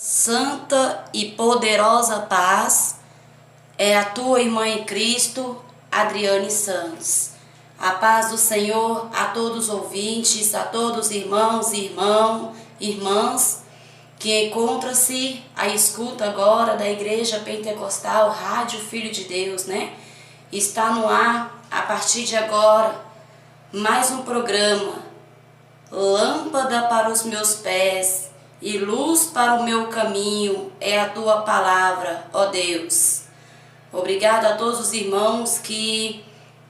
Santa e poderosa paz é a tua irmã em Cristo, Adriane Santos. A paz do Senhor a todos os ouvintes, a todos os irmãos e irmãs que encontram-se à escuta agora da Igreja Pentecostal Rádio Filho de Deus, Está no ar, a partir de agora, mais um programa, Lâmpada para os meus pés e luz para o meu caminho é a tua palavra, ó Deus. Obrigado a todos os irmãos que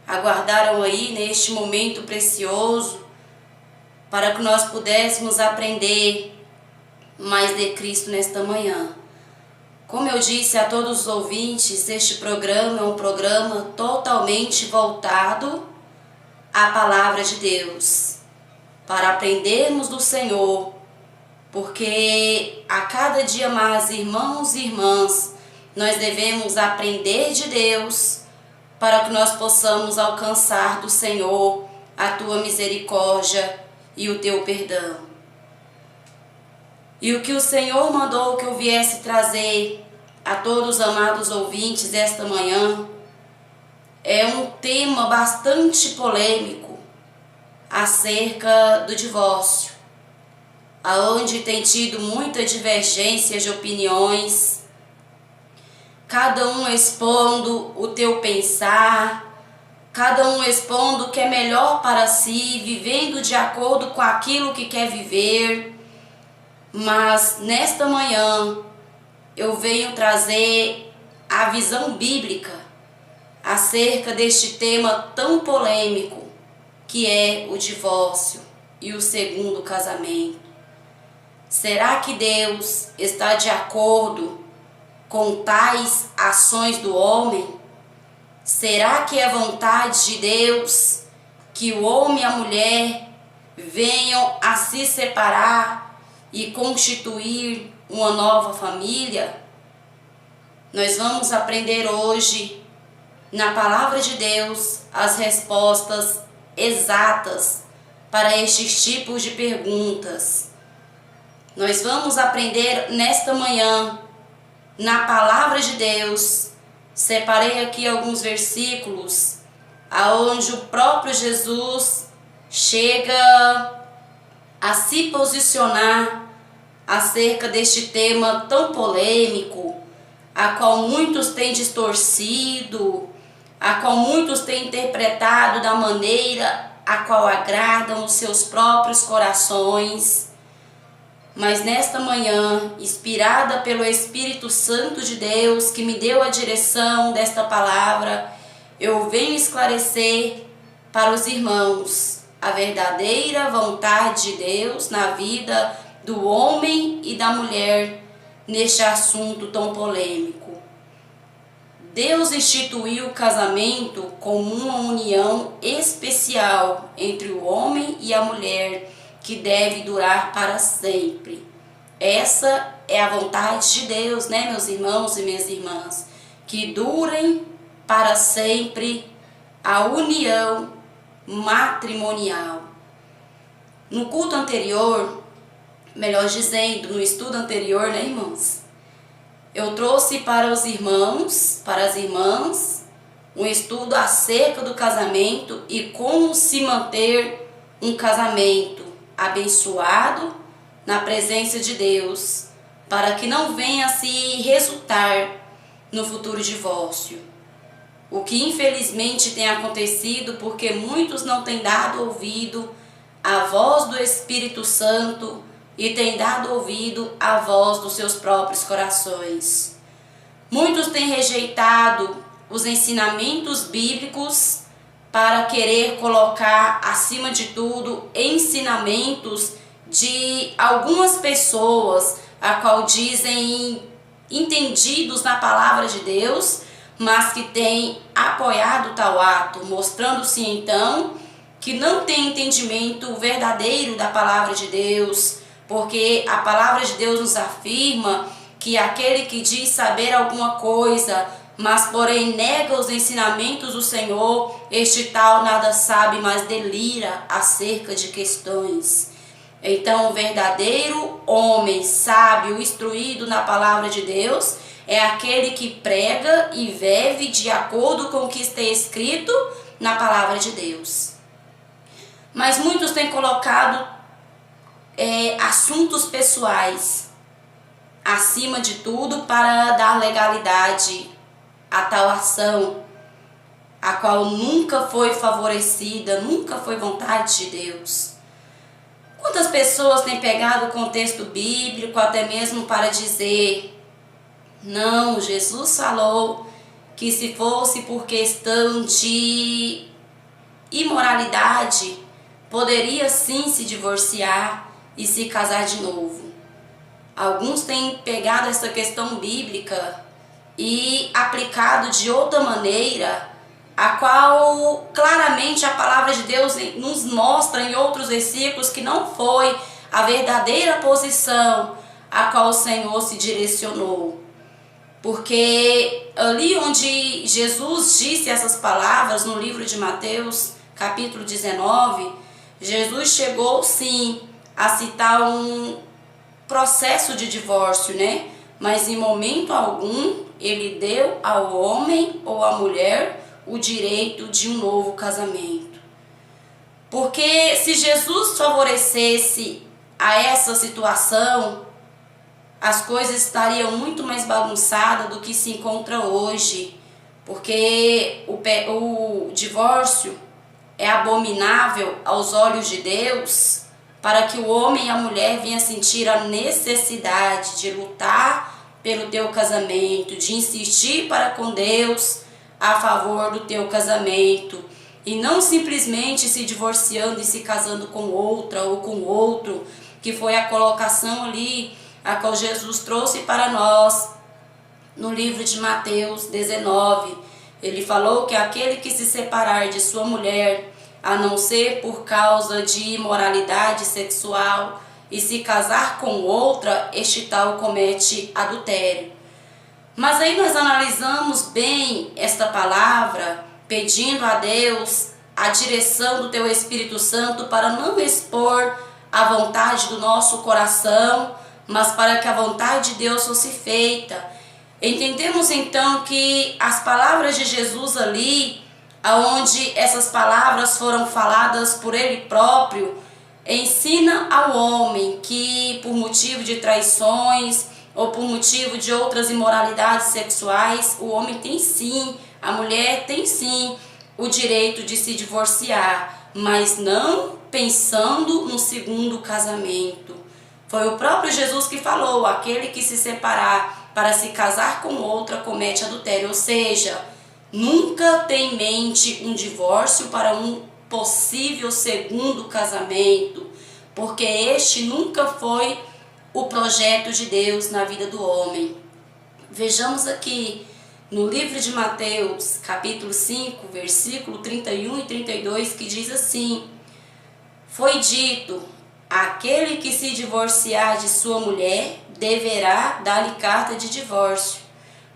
aguardaram aí neste momento precioso para que nós pudéssemos aprender mais de Cristo nesta manhã. Como eu disse a todos os ouvintes, este programa é um programa totalmente voltado à palavra de Deus, para aprendermos do Senhor, porque a cada dia mais, irmãos e irmãs, nós devemos aprender de Deus para que nós possamos alcançar do Senhor a tua misericórdia e o teu perdão. E o que o Senhor mandou que eu viesse trazer a todos os amados ouvintes esta manhã é um tema bastante polêmico acerca do divórcio, aonde tem tido muita divergência de opiniões, cada um expondo o teu pensar, cada um expondo o que é melhor para si, vivendo de acordo com aquilo que quer viver. Mas nesta manhã eu venho trazer a visão bíblica acerca deste tema tão polêmico que é o divórcio e o segundo casamento. Será que Deus está de acordo com tais ações do homem? Será que é vontade de Deus que o homem e a mulher venham a se separar e constituir uma nova família? Nós vamos aprender hoje, na palavra de Deus, as respostas exatas para estes tipos de perguntas. Nós vamos aprender nesta manhã, na palavra de Deus. Separei aqui alguns versículos aonde o próprio Jesus chega a se posicionar acerca deste tema tão polêmico, a qual muitos têm distorcido, a qual muitos têm interpretado da maneira a qual agradam os seus próprios corações. Mas nesta manhã, inspirada pelo Espírito Santo de Deus, que me deu a direção desta palavra, eu venho esclarecer para os irmãos a verdadeira vontade de Deus na vida do homem e da mulher neste assunto tão polêmico. Deus instituiu o casamento como uma união especial entre o homem e a mulher que deve durar para sempre. Essa é a vontade de Deus, meus irmãos e minhas irmãs, que durem para sempre a união matrimonial. No culto anterior, melhor dizendo, no estudo anterior, irmãos, eu trouxe para os irmãos, para as irmãs, um estudo acerca do casamento e como se manter um casamento abençoado na presença de Deus, para que não venha a se resultar no futuro divórcio. O que infelizmente tem acontecido porque muitos não têm dado ouvido à voz do Espírito Santo e têm dado ouvido à voz dos seus próprios corações. Muitos têm rejeitado os ensinamentos bíblicos para querer colocar acima de tudo ensinamentos de algumas pessoas, a qual dizem entendidos na palavra de Deus, mas que têm apoiado tal ato, mostrando-se então que não tem entendimento verdadeiro da palavra de Deus, porque a palavra de Deus nos afirma que aquele que diz saber alguma coisa, mas porém nega os ensinamentos do Senhor, este tal nada sabe, mas delira acerca de questões. Então, o verdadeiro homem sábio, instruído na palavra de Deus, é aquele que prega e vive de acordo com o que está escrito na palavra de Deus. Mas muitos têm colocado assuntos pessoais acima de tudo para dar legalidade a tal ação, a qual nunca foi favorecida, nunca foi vontade de Deus. Quantas pessoas têm pegado o contexto bíblico até mesmo para dizer: não, Jesus falou que se fosse por questão de imoralidade, poderia sim se divorciar e se casar de novo. Alguns têm pegado essa questão bíblica e aplicado de outra maneira, a qual claramente a palavra de Deus nos mostra em outros versículos que não foi a verdadeira posição a qual o Senhor se direcionou. Porque ali onde Jesus disse essas palavras, no livro de Mateus, capítulo 19, Jesus chegou sim a citar um processo de divórcio, né? Mas em momento algum ele deu ao homem ou à mulher o direito de um novo casamento. Porque se Jesus favorecesse a essa situação, as coisas estariam muito mais bagunçadas do que se encontra hoje. Porque o divórcio é abominável aos olhos de Deus, para que o homem e a mulher venham sentir a necessidade de lutar pelo teu casamento, de insistir para com Deus a favor do teu casamento, e não simplesmente se divorciando e se casando com outra ou com outro, que foi a colocação ali a qual Jesus trouxe para nós no livro de Mateus 19. Ele falou que aquele que se separar de sua mulher, a não ser por causa de imoralidade sexual, e se casar com outra, este tal comete adultério. Mas aí nós analisamos bem esta palavra, pedindo a Deus a direção do teu Espírito Santo para não expor a vontade do nosso coração, mas para que a vontade de Deus fosse feita. Entendemos então que as palavras de Jesus ali, aonde essas palavras foram faladas por ele próprio, ensina ao homem que por motivo de traições ou por motivo de outras imoralidades sexuais, o homem tem sim, a mulher tem sim o direito de se divorciar, mas não pensando no segundo casamento. Foi o próprio Jesus que falou: aquele que se separar para se casar com outra comete adultério. Ou seja, nunca tem em mente um divórcio para um possível segundo casamento, porque este nunca foi o projeto de Deus na vida do homem. Vejamos aqui no livro de Mateus, capítulo 5, versículo 31 e 32, que diz assim: foi dito: aquele que se divorciar de sua mulher deverá dar-lhe carta de divórcio.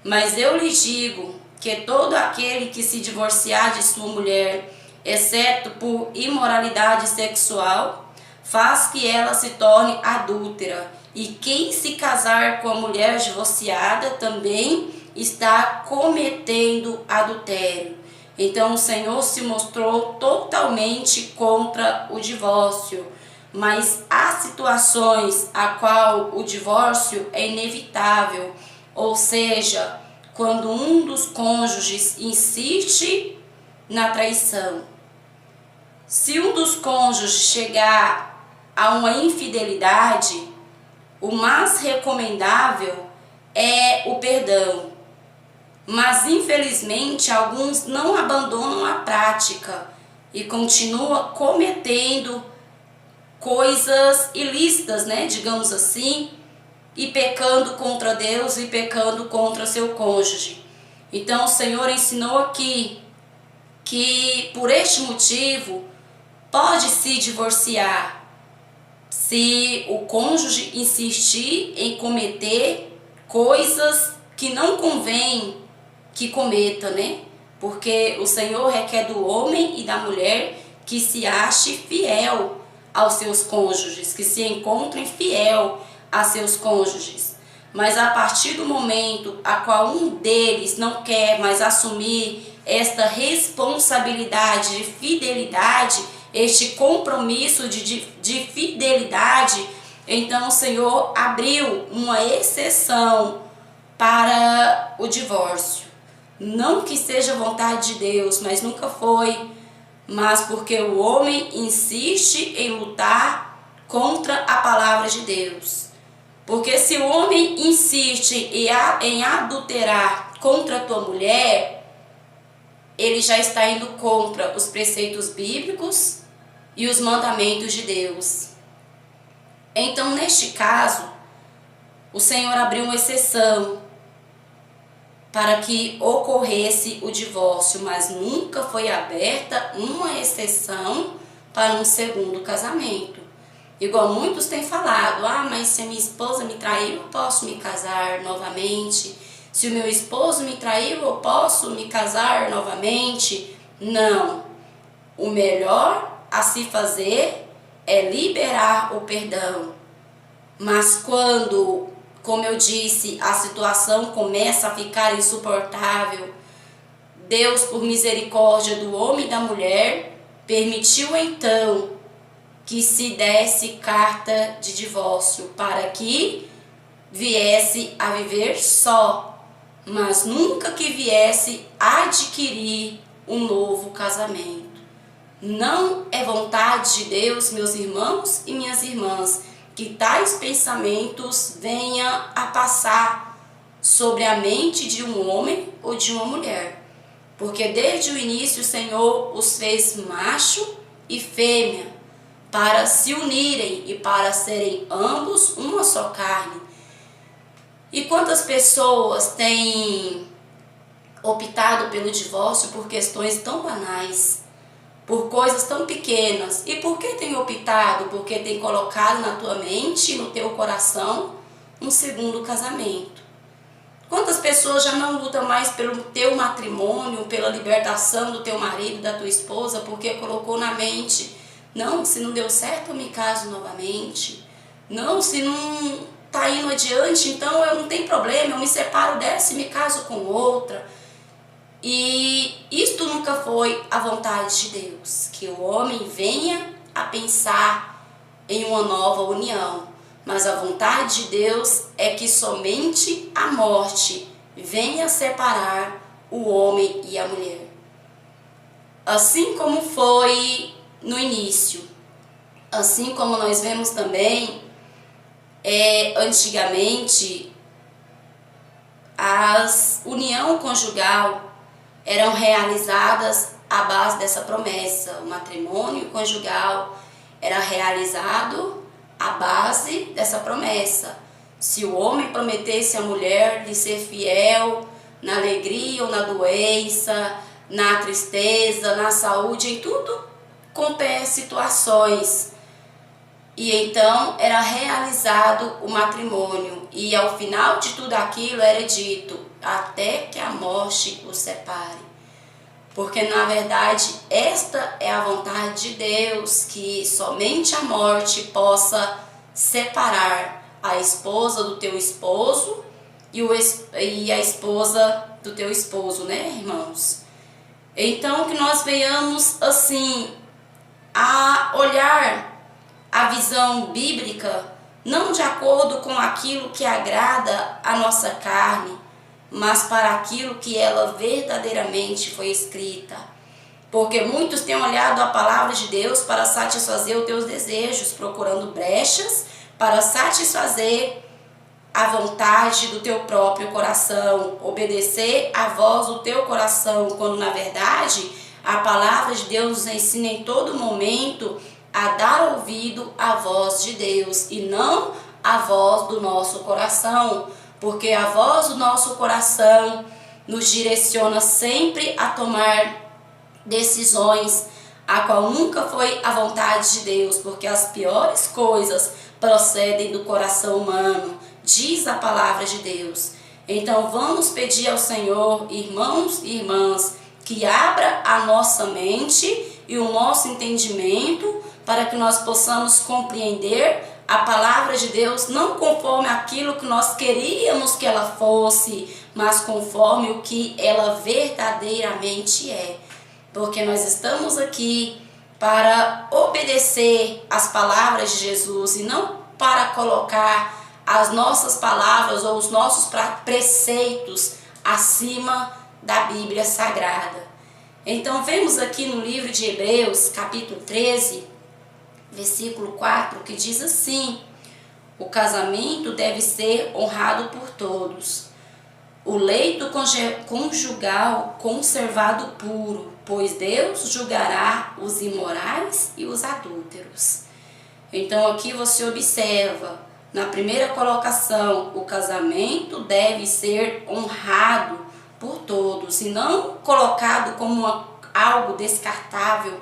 Mas eu lhes digo que todo aquele que se divorciar de sua mulher, exceto por imoralidade sexual, faz que ela se torne adúltera. E quem se casar com a mulher divorciada também está cometendo adultério. Então o Senhor se mostrou totalmente contra o divórcio. Mas há situações a qual o divórcio é inevitável, ou seja, quando um dos cônjuges insiste na traição. Se um dos cônjuges chegar a uma infidelidade, o mais recomendável é o perdão. Mas infelizmente alguns não abandonam a prática e continuam cometendo coisas ilícitas, né, digamos assim, e pecando contra Deus e pecando contra seu cônjuge. Então o Senhor ensinou aqui que por este motivo pode se divorciar se o cônjuge insistir em cometer coisas que não convém que cometa, né? Porque o Senhor requer do homem e da mulher que se ache fiel aos seus cônjuges, que se encontrem fiel a seus cônjuges. Mas a partir do momento a qual um deles não quer mais assumir esta responsabilidade de fidelidade, este compromisso de fidelidade, então o Senhor abriu uma exceção para o divórcio. Não que seja vontade de Deus, mas nunca foi, mas porque o homem insiste em lutar contra a palavra de Deus. Porque se o homem insiste em adulterar contra a tua mulher, ele já está indo contra os preceitos bíblicos e os mandamentos de Deus. Então, neste caso, o Senhor abriu uma exceção para que ocorresse o divórcio, mas nunca foi aberta uma exceção para um segundo casamento. Igual muitos têm falado, mas se a minha esposa me traiu, eu posso me casar novamente. Se o meu esposo me traiu, eu posso me casar novamente. Não. O melhor a se fazer é liberar o perdão. Mas quando, como eu disse, a situação começa a ficar insuportável, Deus, por misericórdia do homem e da mulher, permitiu então que se desse carta de divórcio para que viesse a viver só, mas nunca que viesse adquirir um novo casamento. Não é vontade de Deus, meus irmãos e minhas irmãs, que tais pensamentos venham a passar sobre a mente de um homem ou de uma mulher. Porque desde o início o Senhor os fez macho e fêmea para se unirem e para serem ambos uma só carne. E quantas pessoas têm optado pelo divórcio por questões tão banais, por coisas tão pequenas? E por que tem optado? Porque tem colocado na tua mente, no teu coração, um segundo casamento. Quantas pessoas já não lutam mais pelo teu matrimônio, pela libertação do teu marido, da tua esposa, porque colocou na mente: não, se não deu certo eu me caso novamente. Não, se não está indo adiante, então eu não tenho problema, eu me separo dessa e me caso com outra. E isto nunca foi a vontade de Deus, que o homem venha a pensar em uma nova união. Mas a vontade de Deus é que somente a morte venha separar o homem e a mulher. Assim como foi no início, assim como nós vemos também, antigamente, as união conjugal eram realizadas à base dessa promessa. O matrimônio conjugal era realizado à base dessa promessa. Se o homem prometesse à mulher de ser fiel na alegria ou na doença, na tristeza, na saúde, em tudo quanto é situações. E então era realizado o matrimônio. E ao final de tudo aquilo era dito: até que a morte os separe. Porque na verdade esta é a vontade de Deus, que somente a morte possa separar a esposa do teu esposo e a esposa do teu esposo, né, irmãos? Então que nós venhamos assim a olhar a visão bíblica não de acordo com aquilo que agrada a nossa carne, mas para aquilo que ela verdadeiramente foi escrita. Porque muitos têm olhado a palavra de Deus para satisfazer os teus desejos, procurando brechas para satisfazer a vontade do teu próprio coração, obedecer à voz do teu coração, quando na verdade a palavra de Deus nos ensina em todo momento a dar ouvido à voz de Deus e não à voz do nosso coração, porque a voz do nosso coração nos direciona sempre a tomar decisões a qual nunca foi a vontade de Deus, porque as piores coisas procedem do coração humano, diz a palavra de Deus. Então vamos pedir ao Senhor, irmãos e irmãs, que abra a nossa mente e o nosso entendimento para que nós possamos compreender a palavra de Deus não conforme aquilo que nós queríamos que ela fosse, mas conforme o que ela verdadeiramente é. Porque nós estamos aqui para obedecer as palavras de Jesus e não para colocar as nossas palavras ou os nossos preceitos acima da Bíblia Sagrada. Então vemos aqui no livro de Hebreus, capítulo 13, versículo 4, que diz assim: o casamento deve ser honrado por todos, o leito conjugal conservado puro, pois Deus julgará os imorais e os adúlteros. Então aqui você observa, na primeira colocação, o casamento deve ser honrado por todos e não colocado como algo descartável,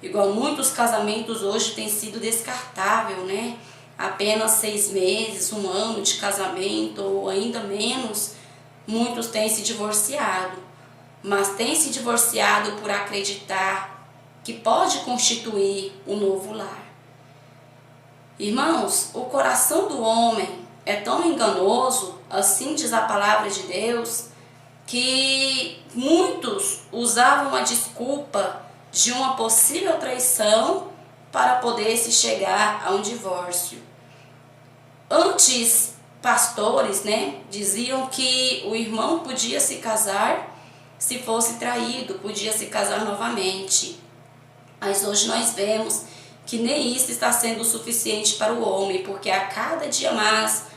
igual muitos casamentos hoje têm sido descartável, né? Apenas 6 meses, 1 ano de casamento ou ainda menos, muitos têm se divorciado, mas têm se divorciado por acreditar que pode constituir um novo lar. Irmãos, o coração do homem é tão enganoso, assim diz a palavra de Deus, que muitos usavam a desculpa de uma possível traição para poder se chegar a um divórcio. Antes, pastores, diziam que o irmão podia se casar se fosse traído, podia se casar novamente. Mas hoje nós vemos que nem isso está sendo suficiente para o homem, porque a cada dia mais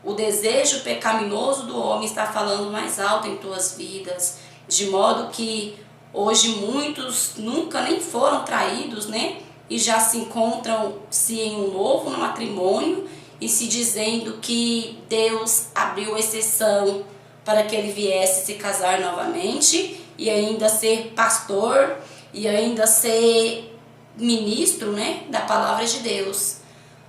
o desejo pecaminoso do homem está falando mais alto em tuas vidas, de modo que hoje muitos nunca nem foram traídos, e já se encontram-se em um novo matrimônio e se dizendo que Deus abriu exceção para que ele viesse se casar novamente e ainda ser pastor e ainda ser ministro, da palavra de Deus.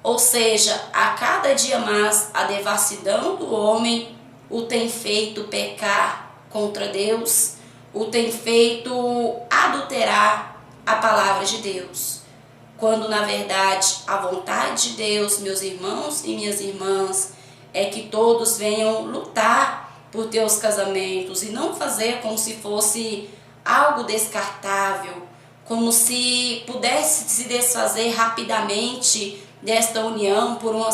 Ou seja, a cada dia mais a devassidão do homem o tem feito pecar contra Deus, o tem feito adulterar a palavra de Deus. Quando na verdade a vontade de Deus, meus irmãos e minhas irmãs, é que todos venham lutar por ter os casamentos e não fazer como se fosse algo descartável, como se pudesse se desfazer rapidamente desta união por um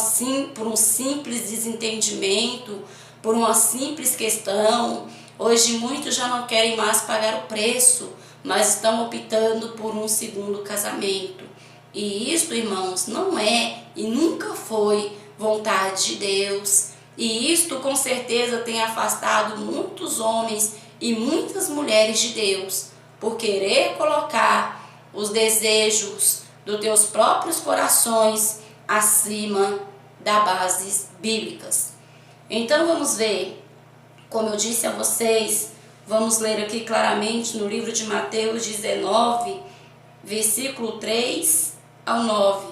simples desentendimento, por uma simples questão. Hoje muitos já não querem mais pagar o preço, mas estão optando por um segundo casamento. E isto, irmãos, não é e nunca foi vontade de Deus. E isto com certeza tem afastado muitos homens e muitas mulheres de Deus, por querer colocar os desejos dos teus próprios corações acima das bases bíblicas. Então vamos ver, como eu disse a vocês, vamos ler aqui claramente no livro de Mateus 19, versículo 3 ao 9.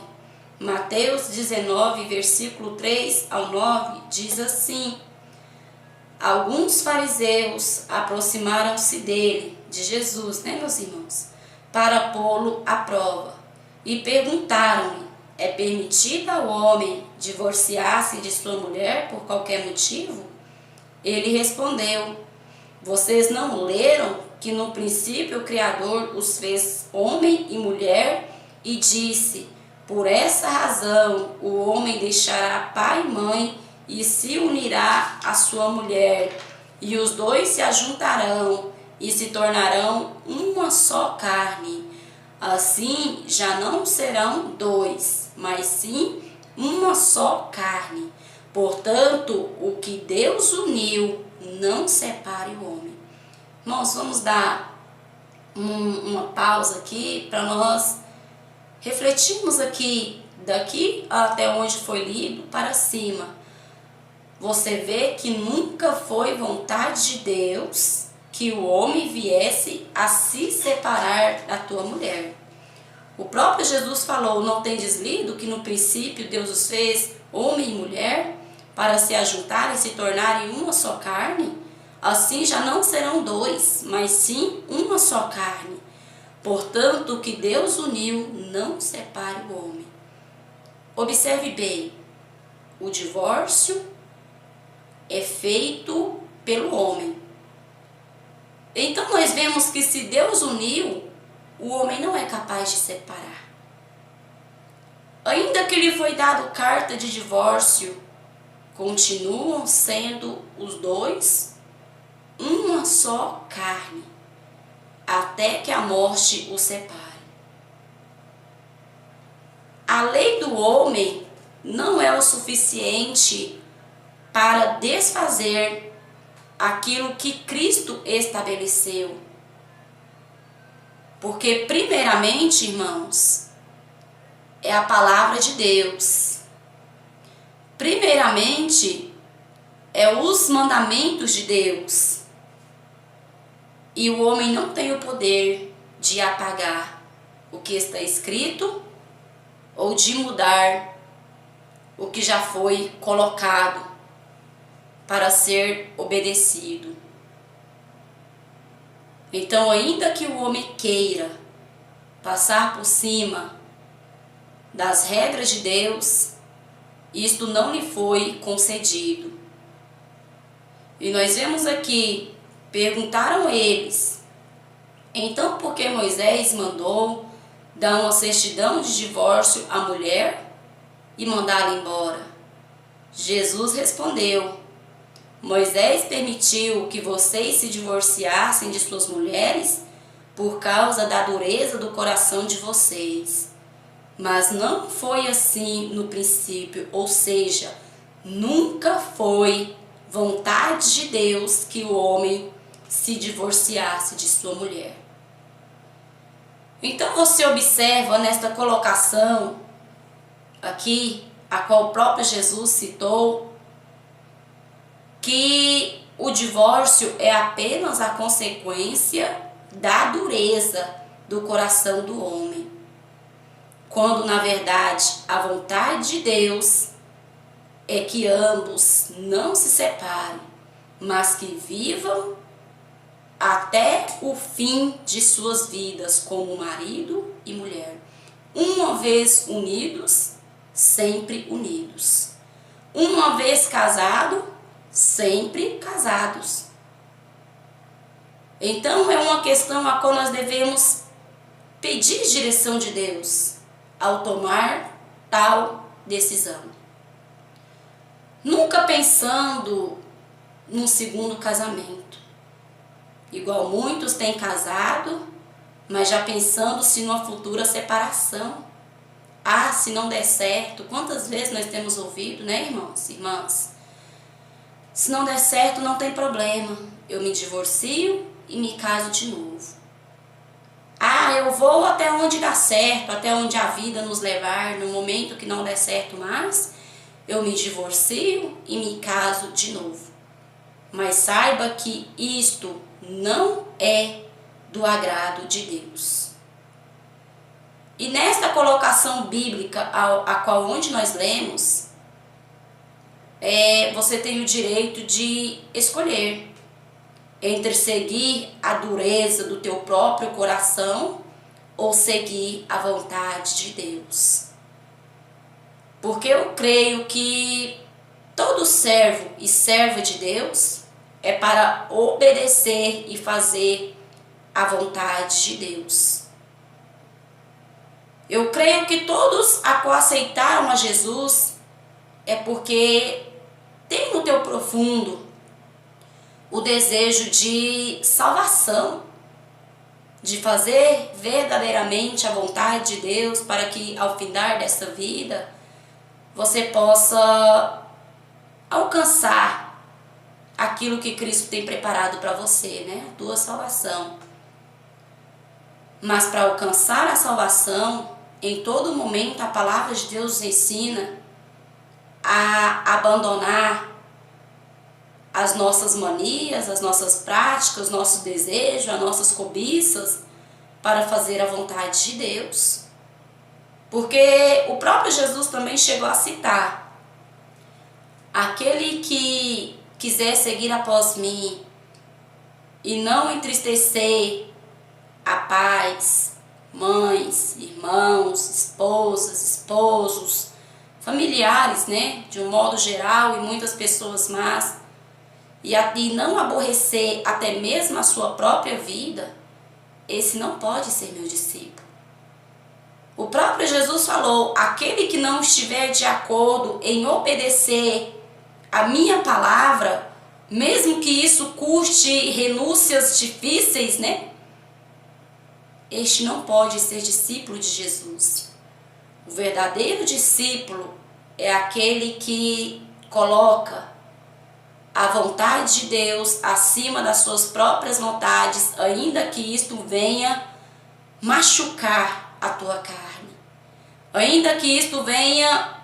Mateus 19, versículo 3 ao 9, diz assim: alguns fariseus aproximaram-se dele, de Jesus, meus irmãos, para pô-lo à prova, e perguntaram-lhe: é permitido ao homem divorciar-se de sua mulher por qualquer motivo? Ele respondeu: vocês não leram que no princípio o Criador os fez homem e mulher, e disse: por essa razão o homem deixará pai e mãe e se unirá à sua mulher, e os dois se ajuntarão e se tornarão uma só carne. Assim já não serão dois, mas sim uma só carne. Portanto, o que Deus uniu, não separe o homem. Irmãos, vamos dar uma pausa aqui para nós refletirmos aqui, daqui até onde foi lido para cima. Você vê que nunca foi vontade de Deus que o homem viesse a se separar da tua mulher. O próprio Jesus falou: não tendes lido que no princípio Deus os fez homem e mulher para se ajuntarem e se tornarem uma só carne? Assim já não serão dois, mas sim uma só carne. Portanto, o que Deus uniu, não separe o homem. Observe bem, o divórcio é feito pelo homem. Então nós vemos que se Deus uniu, o homem não é capaz de separar. Ainda que lhe foi dado carta de divórcio, continuam sendo os dois uma só carne, até que a morte os separe. A lei do homem não é o suficiente para desfazer aquilo que Cristo estabeleceu. Porque, primeiramente, irmãos, é a palavra de Deus. Primeiramente, é os mandamentos de Deus. E o homem não tem o poder de apagar o que está escrito ou de mudar o que já foi colocado para ser obedecido. Então, ainda que o homem queira passar por cima das regras de Deus, isto não lhe foi concedido. E nós vemos aqui, perguntaram eles, então por que Moisés mandou dar uma certidão de divórcio à mulher e mandá-la embora? Jesus respondeu, Moisés permitiu que vocês se divorciassem de suas mulheres por causa da dureza do coração de vocês. Mas não foi assim no princípio, ou seja, nunca foi vontade de Deus que o homem se divorciasse de sua mulher. Então você observa nesta colocação aqui, a qual o próprio Jesus citou, que o divórcio é apenas a consequência da dureza do coração do homem. Quando, na verdade, a vontade de Deus é que ambos não se separem, mas que vivam até o fim de suas vidas como marido e mulher. Uma vez unidos, sempre unidos. Uma vez casado, sempre casados. Então é uma questão a qual nós devemos pedir direção de Deus ao tomar tal decisão. Nunca pensando num segundo casamento. Igual muitos têm casado, mas já pensando-se numa futura separação. Ah, se não der certo, quantas vezes nós temos ouvido, né, irmãos, irmãs? Se não der certo, não tem problema. Eu me divorcio e me caso de novo. Ah, eu vou até onde dá certo, até onde a vida nos levar. No momento que não der certo mais, eu me divorcio e me caso de novo. Mas saiba que isto não é do agrado de Deus. E nesta colocação bíblica, a qual onde nós lemos, você tem o direito de escolher entre seguir a dureza do teu próprio coração ou seguir a vontade de Deus. Porque eu creio que todo servo e serva de Deus é para obedecer e fazer a vontade de Deus. Eu creio que todos a qual aceitaram a Jesus é porque tem no teu profundo o desejo de salvação, de fazer verdadeiramente a vontade de Deus para que ao findar desta vida você possa alcançar aquilo que Cristo tem preparado para você, né? A tua salvação. Mas para alcançar a salvação, em todo momento a palavra de Deus nos ensina a abandonar as nossas manias, as nossas práticas, os nossos desejos, as nossas cobiças, para fazer a vontade de Deus. Porque o próprio Jesus também chegou a citar: aquele que quiser seguir após mim e não entristecer a pais, mães, irmãos, esposas, esposos, familiares, né, de um modo geral, e muitas pessoas más, e não aborrecer até mesmo a sua própria vida, esse não pode ser meu discípulo. O próprio Jesus falou: aquele que não estiver de acordo em obedecer a minha palavra, mesmo que isso custe renúncias difíceis, né? Este não pode ser discípulo de Jesus. O verdadeiro discípulo é aquele que coloca a vontade de Deus acima das suas próprias vontades, ainda que isto venha machucar a tua carne, ainda que isto venha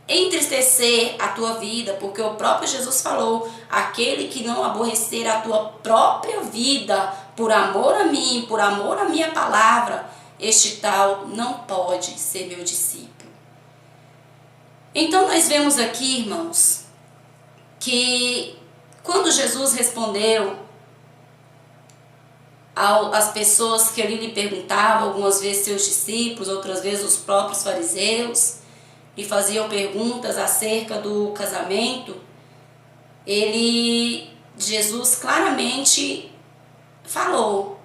entristecer a tua vida, porque o próprio Jesus falou: aquele que não aborrecer a tua própria vida por amor a mim, por amor à minha palavra, este tal não pode ser meu discípulo. Então nós vemos aqui, irmãos, que quando Jesus respondeu às pessoas que ali lhe perguntavam, algumas vezes seus discípulos, outras vezes os próprios fariseus, lhe faziam perguntas acerca do casamento, Jesus claramente falou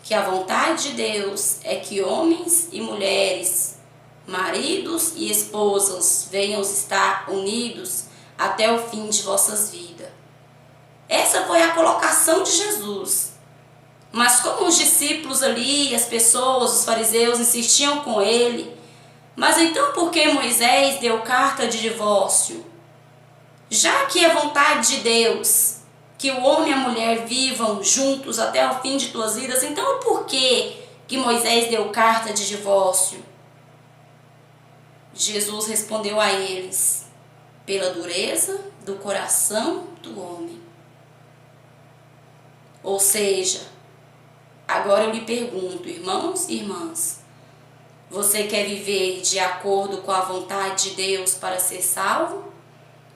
que a vontade de Deus é que homens e mulheres, maridos e esposas, venham estar unidos até o fim de vossas vidas. Essa foi a colocação de Jesus. Mas como os discípulos ali, as pessoas, os fariseus insistiam com ele: mas então por que Moisés deu carta de divórcio? Já que é vontade de Deus que o homem e a mulher vivam juntos até o fim de tuas vidas, então por que Moisés deu carta de divórcio? Jesus respondeu a eles: pela dureza do coração do homem. Ou seja, agora eu lhe pergunto, irmãos e irmãs, você quer viver de acordo com a vontade de Deus para ser salvo?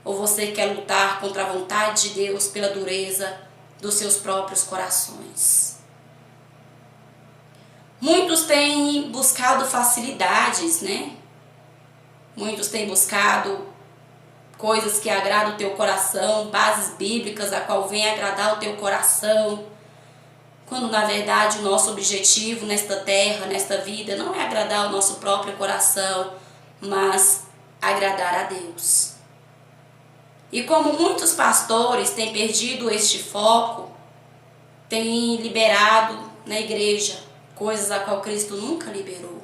Ou você quer lutar contra a vontade de Deus pela dureza dos seus próprios corações? Muitos têm buscado facilidades, né? Muitos têm buscado coisas que agradam o teu coração, bases bíblicas a qual vem agradar o teu coração, quando na verdade o nosso objetivo nesta terra, nesta vida, não é agradar o nosso próprio coração, mas agradar a Deus. E como muitos pastores têm perdido este foco, têm liberado na igreja coisas a qual Cristo nunca liberou.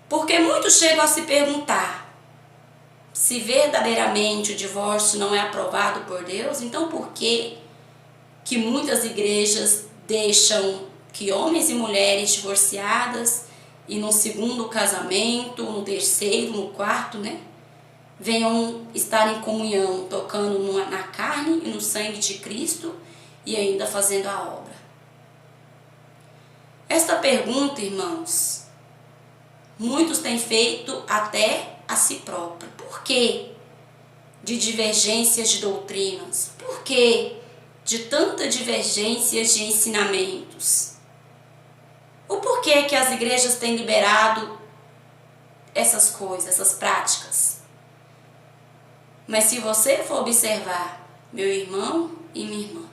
Porque muitos chegam a se perguntar: se verdadeiramente o divórcio não é aprovado por Deus, então por que muitas igrejas deixam que homens e mulheres divorciadas e no segundo casamento, no terceiro, no quarto, né, venham estar em comunhão, tocando na carne e no sangue de Cristo e ainda fazendo a obra? Esta pergunta, irmãos, muitos têm feito até a si próprio. Por quê? De divergências de doutrinas. Por quê? De tanta divergências de ensinamentos. O porquê que as igrejas têm liberado essas coisas, essas práticas? Mas se você for observar, meu irmão e minha irmã,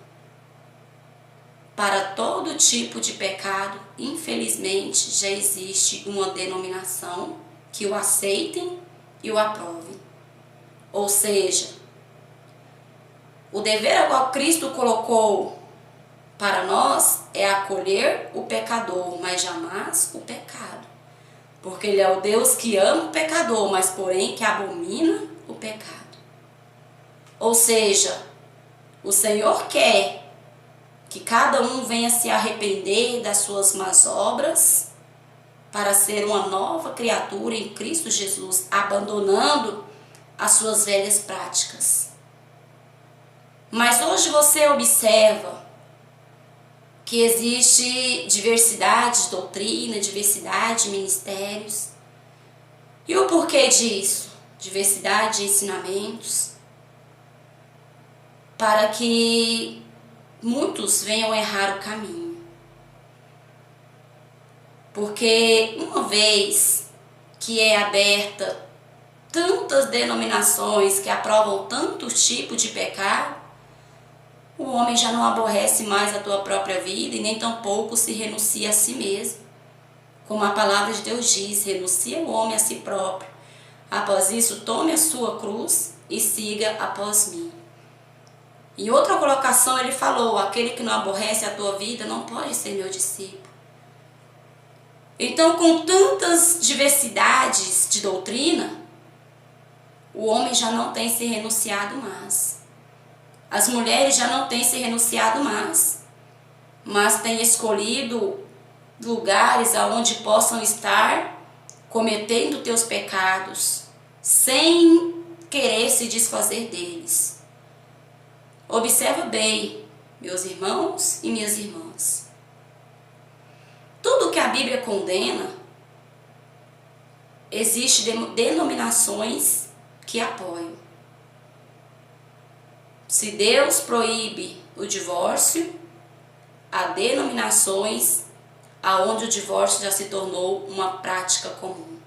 para todo tipo de pecado, infelizmente, já existe uma denominação que o aceitem e o aprovem. Ou seja, o dever a qual Cristo colocou para nós é acolher o pecador, mas jamais o pecado. Porque Ele é o Deus que ama o pecador, mas porém que abomina o pecado. Ou seja, o Senhor quer que cada um venha se arrepender das suas más obras para ser uma nova criatura em Cristo Jesus, abandonando as suas velhas práticas. Mas hoje você observa que existe diversidade de doutrina, diversidade de ministérios. E o porquê disso? Diversidade de ensinamentos. Para que muitos venham errar o caminho. Porque uma vez que é aberta tantas denominações que aprovam tantos tipos de pecado, o homem já não aborrece mais a tua própria vida e nem tampouco se renuncia a si mesmo. Como a palavra de Deus diz, renuncia o homem a si próprio. Após isso, tome a sua cruz e siga após mim. Em outra colocação ele falou, aquele que não aborrece a tua vida não pode ser meu discípulo. Então, com tantas diversidades de doutrina, o homem já não tem se renunciado mais. As mulheres já não têm se renunciado mais, mas têm escolhido lugares aonde possam estar cometendo teus pecados, sem querer se desfazer deles. Observa bem, meus irmãos e minhas irmãs. Tudo que a Bíblia condena, existem denominações que apoiam. Se Deus proíbe o divórcio, há denominações aonde o divórcio já se tornou uma prática comum.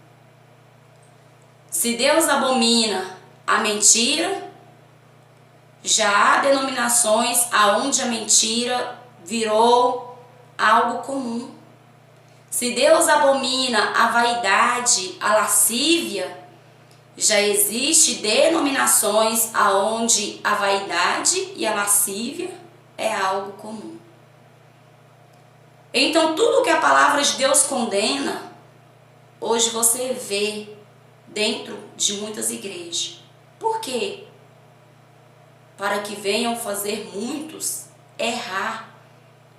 Se Deus abomina a mentira, já há denominações aonde a mentira virou algo comum. Se Deus abomina a vaidade, a lascívia, já existe denominações aonde a vaidade e a lascívia é algo comum. Então tudo que a palavra de Deus condena, hoje você vê dentro de muitas igrejas. Por quê? Para que venham fazer muitos errar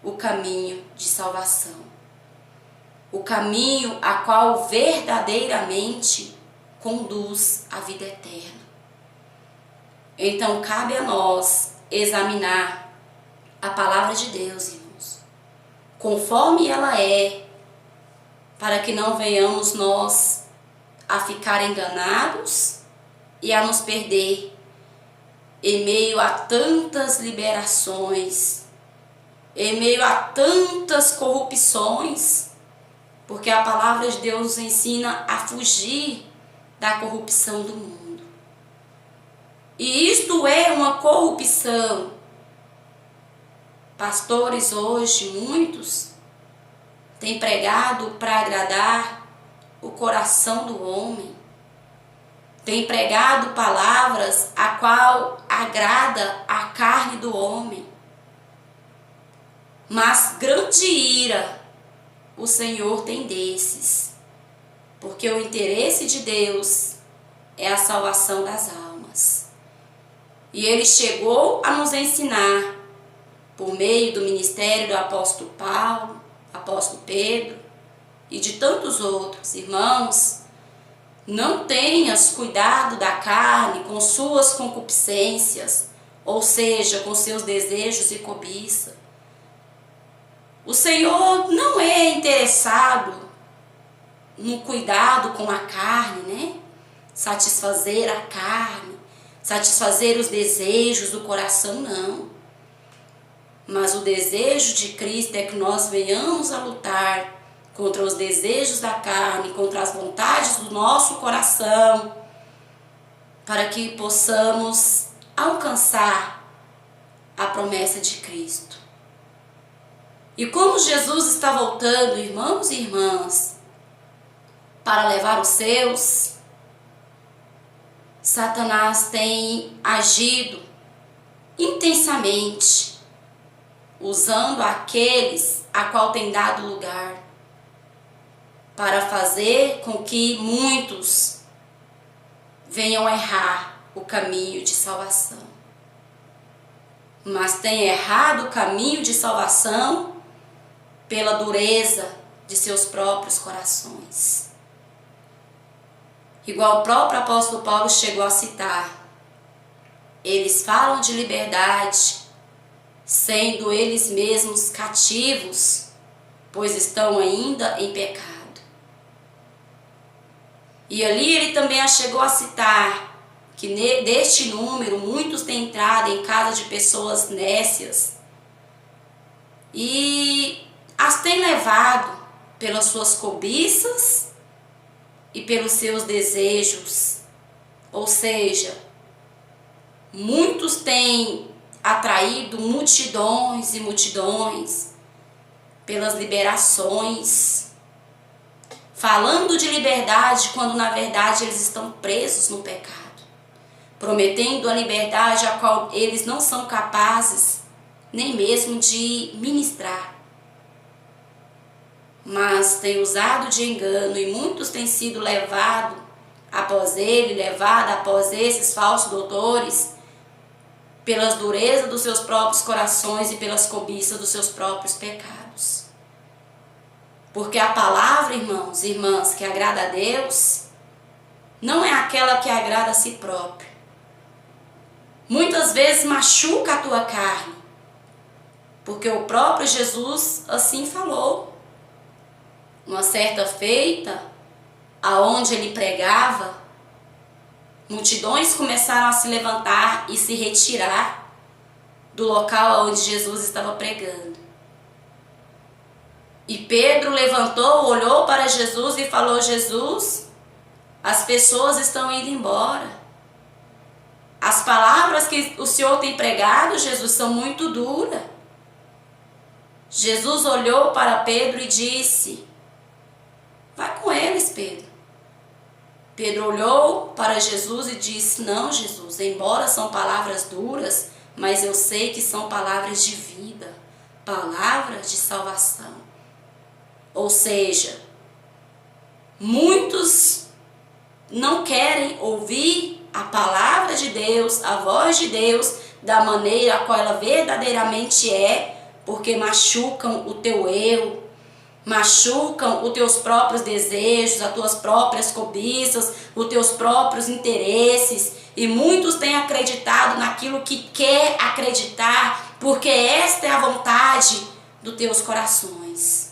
o caminho de salvação. O caminho a qual verdadeiramente conduz à vida eterna. Então cabe a nós examinar a palavra de Deus, irmãos, conforme ela é, para que não venhamos nós a ficar enganados e a nos perder em meio a tantas liberações, em meio a tantas corrupções, porque a palavra de Deus nos ensina a fugir da corrupção do mundo. E isto é uma corrupção. Pastores hoje, muitos, têm pregado para agradar o coração do homem. Têm pregado palavras a qual agrada a carne do homem. Mas grande ira o Senhor tem desses, porque o interesse de Deus é a salvação das almas. E Ele chegou a nos ensinar, por meio do ministério do apóstolo Paulo, apóstolo Pedro e de tantos outros. Irmãos, não tenhas cuidado da carne com suas concupiscências, ou seja, com seus desejos e cobiça. O Senhor não é interessado no cuidado com a carne, né? Satisfazer a carne, satisfazer os desejos do coração, não. Mas o desejo de Cristo é que nós venhamos a lutar contra os desejos da carne, contra as vontades do nosso coração, para que possamos alcançar a promessa de Cristo. E como Jesus está voltando, irmãos e irmãs, para levar os seus, Satanás tem agido intensamente, usando aqueles a qual tem dado lugar, para fazer com que muitos venham errar o caminho de salvação. Mas tem errado o caminho de salvação pela dureza de seus próprios corações. Igual o próprio apóstolo Paulo chegou a citar, eles falam de liberdade, sendo eles mesmos cativos, pois estão ainda em pecado. E ali ele também chegou a citar que deste número muitos têm entrado em casa de pessoas nécias, e as tem levado pelas suas cobiças e pelos seus desejos. Ou seja, muitos têm atraído multidões e multidões pelas liberações, falando de liberdade quando na verdade eles estão presos no pecado, prometendo a liberdade a qual eles não são capazes nem mesmo de ministrar. Mas tem usado de engano e muitos têm sido levados após esses falsos doutores, pelas durezas dos seus próprios corações e pelas cobiças dos seus próprios pecados. Porque a palavra, irmãos e irmãs, que agrada a Deus, não é aquela que agrada a si próprio. Muitas vezes machuca a tua carne, porque o próprio Jesus assim falou. Uma certa feita, aonde ele pregava, multidões começaram a se levantar e se retirar do local onde Jesus estava pregando. E Pedro levantou, olhou para Jesus e falou: Jesus, as pessoas estão indo embora. As palavras que o Senhor tem pregado, Jesus, são muito duras. Jesus olhou para Pedro e disse: vai com eles, Pedro. Pedro olhou para Jesus e disse: não, Jesus, embora são palavras duras, mas eu sei que são palavras de vida, palavras de salvação. Ou seja, muitos não querem ouvir a palavra de Deus, a voz de Deus, da maneira a qual ela verdadeiramente é, porque machucam o teu eu, machucam os teus próprios desejos, as tuas próprias cobiças, os teus próprios interesses. E muitos têm acreditado naquilo que quer acreditar, porque esta é a vontade dos teus corações.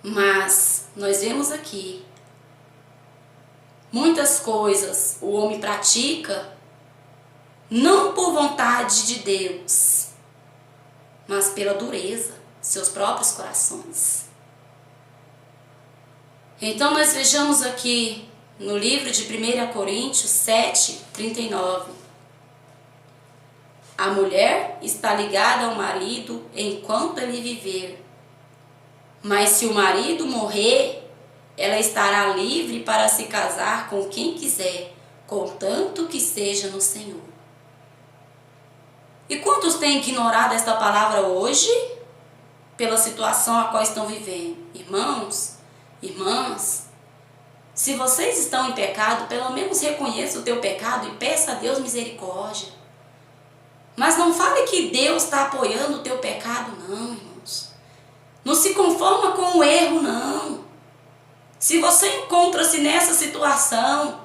Mas nós vemos aqui, muitas coisas o homem pratica, não por vontade de Deus, mas pela dureza de seus próprios corações. Então nós vejamos aqui no livro de 1 Coríntios 7:39. A mulher está ligada ao marido enquanto ele viver. Mas se o marido morrer, ela estará livre para se casar com quem quiser, contanto que seja no Senhor. E quantos têm ignorado esta palavra hoje, pela situação a qual estão vivendo? Irmãos, irmãs, se vocês estão em pecado, pelo menos reconheça o teu pecado e peça a Deus misericórdia. Mas não fale que Deus está apoiando o teu pecado, não, irmãos. Não se conforma com o erro, não. Se você encontra-se nessa situação,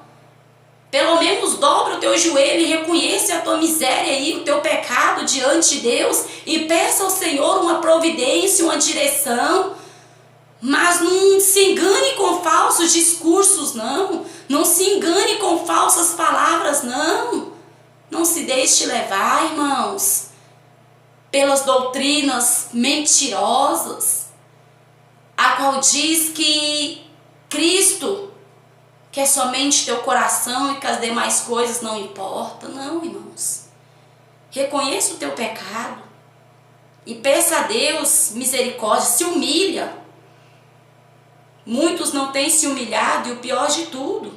pelo menos dobra o teu joelho e reconheça a tua miséria e o teu pecado diante de Deus e peça ao Senhor uma providência, uma direção. Mas não se engane com falsos discursos, não. Não se engane com falsas palavras, não. Não se deixe levar, irmãos, pelas doutrinas mentirosas, a qual diz que Cristo quer somente teu coração e que as demais coisas não importam. Não, irmãos. Reconheça o teu pecado e peça a Deus misericórdia, se humilha. Muitos não têm se humilhado e o pior de tudo,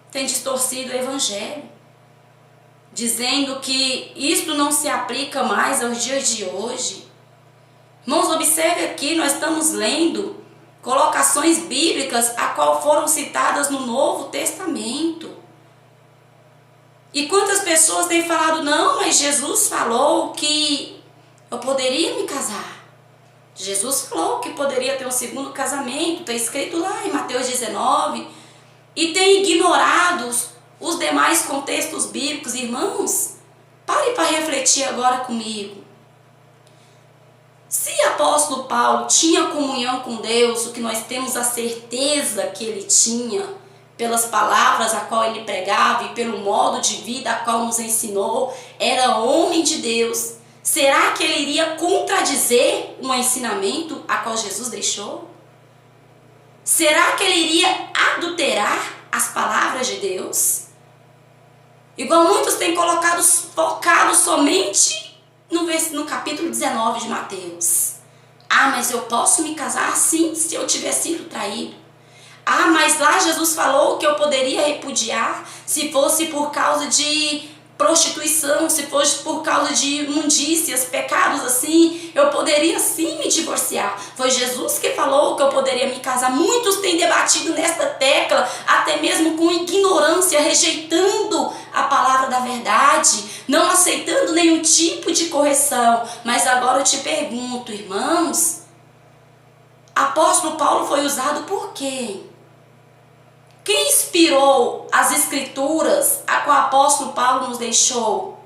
têm distorcido o evangelho, dizendo que isto não se aplica mais aos dias de hoje. Irmãos, observe aqui, nós estamos lendo colocações bíblicas a qual foram citadas no Novo Testamento. E quantas pessoas têm falado: não, mas Jesus falou que eu poderia me casar. Jesus falou que poderia ter um segundo casamento, está escrito lá em Mateus 19, e tem ignorado os demais contextos bíblicos. Irmãos, pare para refletir agora comigo. Se o apóstolo Paulo tinha comunhão com Deus, o que nós temos a certeza que ele tinha, pelas palavras a qual ele pregava e pelo modo de vida a qual nos ensinou, era homem de Deus. Será que ele iria contradizer um ensinamento a qual Jesus deixou? Será que ele iria adulterar as palavras de Deus? Igual muitos têm focado somente no capítulo 19 de Mateus. Ah, mas eu posso me casar assim se eu tiver sido traído. Ah, mas lá Jesus falou que eu poderia repudiar se fosse por causa de prostituição, se fosse por causa de imundícias, pecados assim, eu poderia sim me divorciar. Foi Jesus que falou que eu poderia me casar. Muitos têm debatido nesta tecla, até mesmo com ignorância, rejeitando a palavra da verdade, não aceitando nenhum tipo de correção. Mas agora eu te pergunto, irmãos, apóstolo Paulo foi usado por quem? Quem inspirou as escrituras a qual o apóstolo Paulo nos deixou?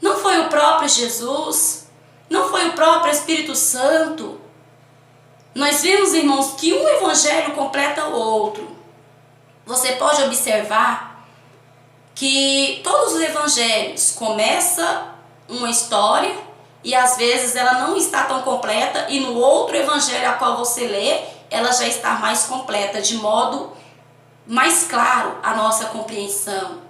Não foi o próprio Jesus? Não foi o próprio Espírito Santo? Nós vimos, irmãos, que um evangelho completa o outro. Você pode observar que todos os evangelhos começam uma história e às vezes ela não está tão completa, e no outro evangelho a qual você lê, ela já está mais completa, de modo mais claro a nossa compreensão.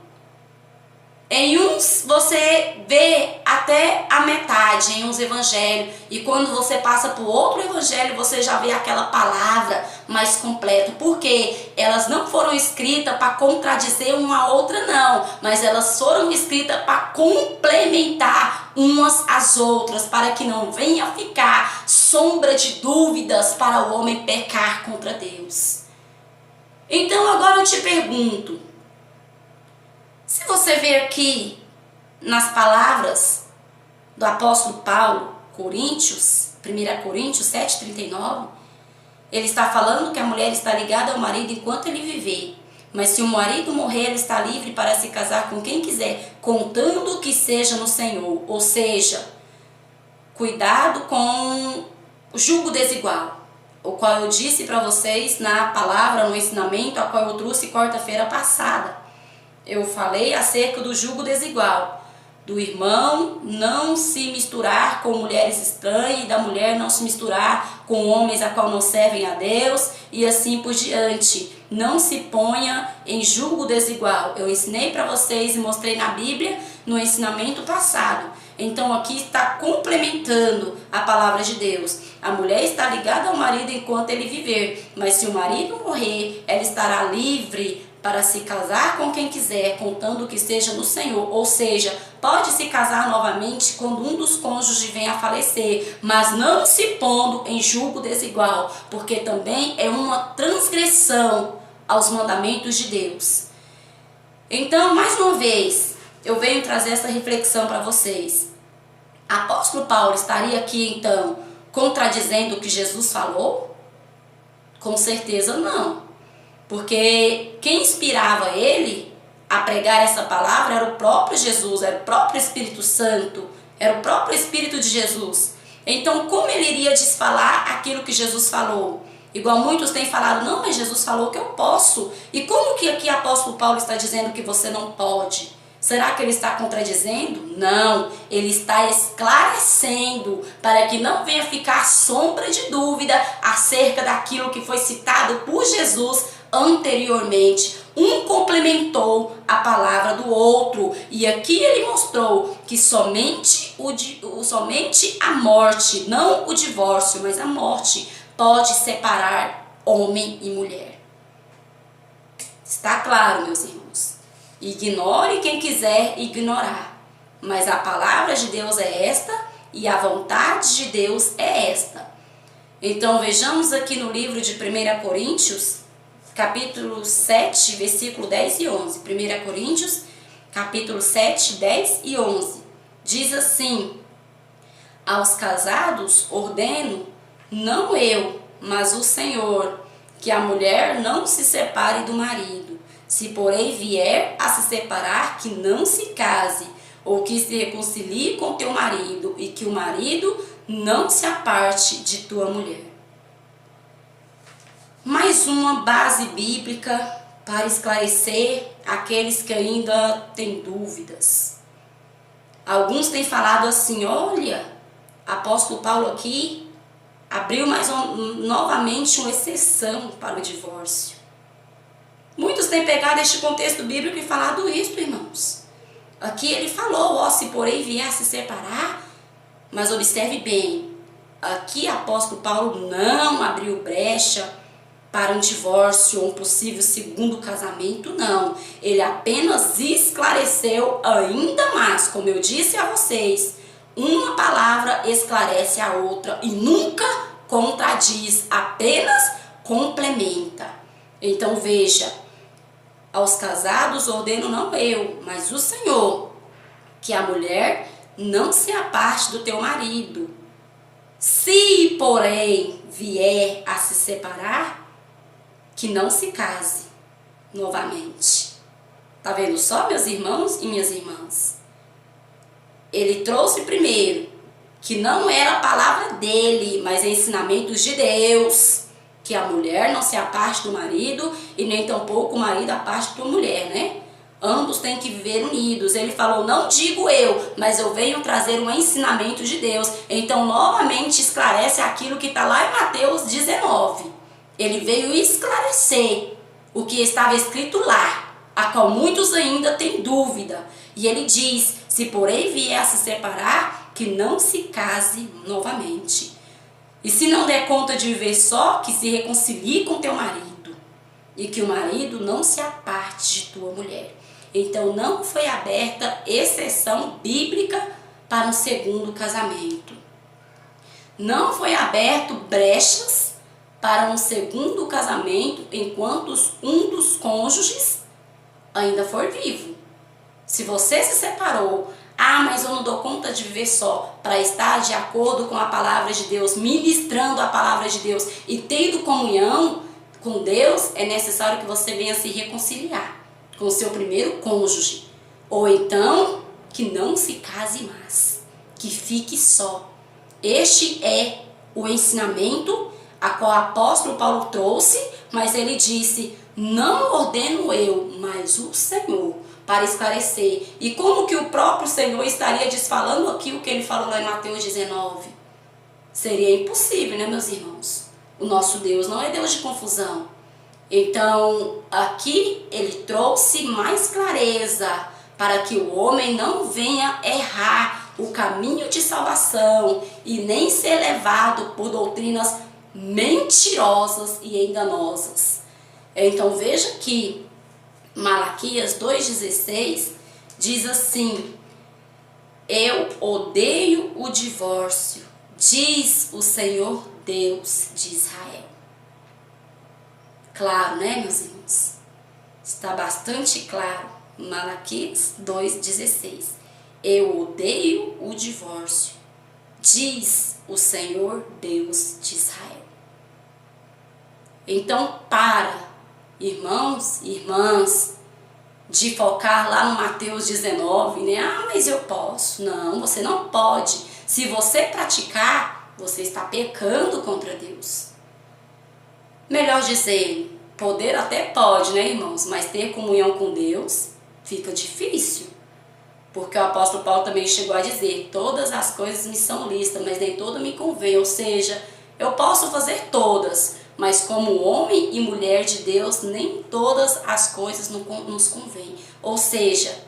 Em uns você vê até a metade em uns evangelhos, e quando você passa para o outro evangelho você já vê aquela palavra mais completa, porque elas não foram escritas para contradizer uma a outra não, mas elas foram escritas para complementar umas às outras, para que não venha a ficar sombra de dúvidas para o homem pecar contra Deus. Então agora eu te pergunto, se você ver aqui nas palavras do apóstolo Paulo, Coríntios, 1 Coríntios 7,39, ele está falando que a mulher está ligada ao marido enquanto ele viver, mas se o marido morrer, ele está livre para se casar com quem quiser, contando que seja no Senhor. Ou seja, cuidado com o jugo desigual, o qual eu disse para vocês na palavra, no ensinamento, a qual eu trouxe quarta-feira passada. Eu falei acerca do jugo desigual, do irmão não se misturar com mulheres estranhas, e da mulher não se misturar com homens a qual não servem a Deus, e assim por diante. Não se ponha em jugo desigual. Eu ensinei para vocês e mostrei na Bíblia no ensinamento passado. Então aqui está complementando a palavra de Deus. A mulher está ligada ao marido enquanto ele viver, mas se o marido morrer, ela estará livre para se casar com quem quiser, contando que esteja no Senhor. Ou seja, pode se casar novamente quando um dos cônjuges venha a falecer, mas não se pondo em julgo desigual, porque também é uma transgressão aos mandamentos de Deus. Então, mais uma vez, eu venho trazer essa reflexão para vocês. Apóstolo Paulo estaria aqui, então, contradizendo o que Jesus falou? Com certeza não. Porque quem inspirava ele a pregar essa palavra era o próprio Jesus, era o próprio Espírito Santo, era o próprio Espírito de Jesus. Então, como ele iria desfalar aquilo que Jesus falou? Igual muitos têm falado, não, mas Jesus falou que eu posso. E como que aqui o apóstolo Paulo está dizendo que você não pode? Será que ele está contradizendo? Não, ele está esclarecendo para que não venha ficar sombra de dúvida acerca daquilo que foi citado por Jesus anteriormente. Um complementou a palavra do outro, e aqui ele mostrou que somente a morte, não o divórcio, mas a morte pode separar homem e mulher. Está claro, meus irmãos? Ignore quem quiser ignorar, mas a palavra de Deus é esta e a vontade de Deus é esta. Então vejamos aqui no livro de 1 Coríntios, capítulo 7, versículo 10 e 11. 1 Coríntios, capítulo 7, 10 e 11. Diz assim: aos casados ordeno, não eu, mas o Senhor, que a mulher não se separe do marido. Se porém vier a se separar, que não se case, ou que se reconcilie com teu marido, e que o marido não se aparte de tua mulher. Mais uma base bíblica para esclarecer aqueles que ainda têm dúvidas. Alguns têm falado assim, olha, apóstolo Paulo aqui abriu novamente uma exceção para o divórcio. Muitos têm pegado este contexto bíblico e falado isso, irmãos. Aqui ele falou, ó, se porém vier a se separar, mas observe bem, aqui apóstolo Paulo não abriu brecha para um divórcio ou um possível segundo casamento, não. Ele apenas esclareceu ainda mais, como eu disse a vocês, uma palavra esclarece a outra e nunca contradiz, apenas complementa. Então veja, aos casados ordeno não eu, mas o Senhor, que a mulher não se aparte do teu marido. Se, porém, vier a se separar, que não se case novamente. Tá vendo só, meus irmãos e minhas irmãs? Ele trouxe primeiro que não era a palavra dele, mas ensinamentos de Deus, que a mulher não se aparte do marido e nem tampouco o marido aparte da mulher, né? Ambos têm que viver unidos. Ele falou, não digo eu, mas eu venho trazer um ensinamento de Deus. Então, novamente, esclarece aquilo que está lá em Mateus 19. Ele veio esclarecer o que estava escrito lá, a qual muitos ainda têm dúvida. E ele diz, se porém vier a se separar, que não se case novamente. E se não der conta de viver só, que se reconcilie com teu marido. E que o marido não se aparte de tua mulher. Então não foi aberta exceção bíblica para um segundo casamento. Não foi aberto brechas para um segundo casamento enquanto um dos cônjuges ainda for vivo. Se você se separou, mas eu não dou conta de viver só, para estar de acordo com a palavra de Deus, ministrando a palavra de Deus e tendo comunhão com Deus, é necessário que você venha se reconciliar com o seu primeiro cônjuge. Ou então, que não se case mais, que fique só. Este é o ensinamento a qual o apóstolo Paulo trouxe, mas ele disse, não ordeno eu, mas o Senhor, para esclarecer. E como que o próprio Senhor estaria desfalando aqui o que ele falou lá em Mateus 19? Seria impossível, né, meus irmãos? O nosso Deus não é Deus de confusão. Então, aqui ele trouxe mais clareza para que o homem não venha errar o caminho de salvação e nem ser levado por doutrinas mentirosas e enganosas. Então veja que Malaquias 2,16 diz assim, eu odeio o divórcio, diz o Senhor Deus de Israel. Claro, né, meus irmãos? Está bastante claro. Malaquias 2,16. Eu odeio o divórcio, diz o Senhor Deus de Israel. Então, irmãos e irmãs, de focar lá no Mateus 19, né? Mas eu posso. Não, você não pode. Se você praticar, você está pecando contra Deus. Melhor dizendo, poder até pode, né, irmãos? Mas ter comunhão com Deus fica difícil. Porque o apóstolo Paulo também chegou a dizer, todas as coisas me são lícitas, mas nem todas me convém. Ou seja, eu posso fazer todas, mas como homem e mulher de Deus, nem todas as coisas nos convêm. Ou seja,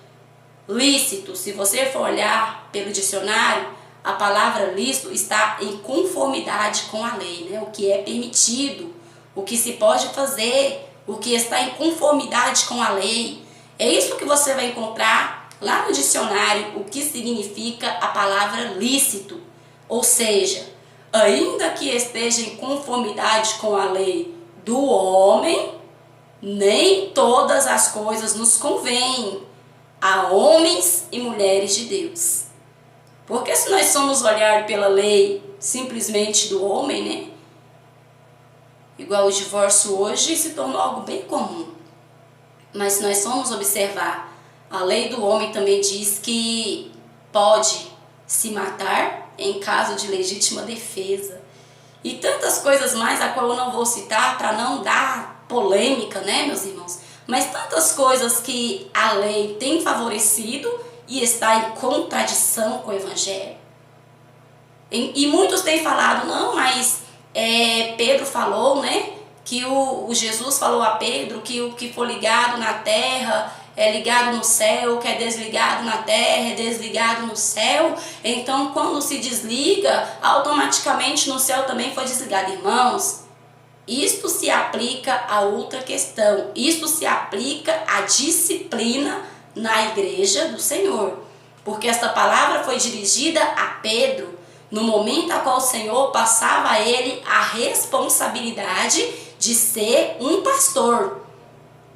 lícito, se você for olhar pelo dicionário, a palavra lícito está em conformidade com a lei, né? O que é permitido, o que se pode fazer, o que está em conformidade com a lei. É isso que você vai encontrar lá no dicionário, o que significa a palavra lícito. Ou seja, ainda que esteja em conformidade com a lei do homem, nem todas as coisas nos convêm a homens e mulheres de Deus. Porque se nós somos olhar pela lei simplesmente do homem, né? Igual o divórcio hoje se tornou algo bem comum. Mas se nós formos observar, a lei do homem também diz que pode se matar em caso de legítima defesa. E tantas coisas mais, a qual eu não vou citar para não dar polêmica, né, meus irmãos? Mas tantas coisas que a lei tem favorecido e está em contradição com o Evangelho. E muitos têm falado, não, mas Pedro falou, né? Que o Jesus falou a Pedro que o que for ligado na terra é ligado no céu, o que é desligado na terra é desligado no céu. Então, quando se desliga, automaticamente no céu também foi desligado. Irmãos, isto se aplica a outra questão. Isto se aplica à disciplina na igreja do Senhor. Porque esta palavra foi dirigida a Pedro no momento a qual o Senhor passava a ele a responsabilidade de ser um pastor,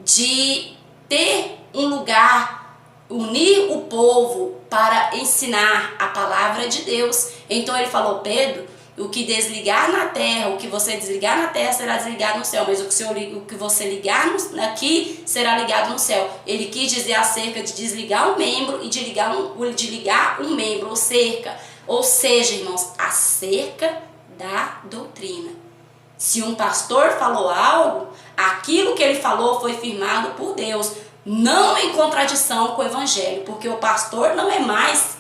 de ter um lugar, unir o povo para ensinar a palavra de Deus. Então ele falou, Pedro, o que desligar na terra, o que você desligar na terra será desligado no céu, mas o que você ligar aqui será ligado no céu. Ele quis dizer acerca de desligar um membro e de ligar um membro, ou seja, irmãos, acerca da doutrina. Se um pastor falou algo, aquilo que ele falou foi firmado por Deus, não em contradição com o Evangelho, porque o pastor não é mais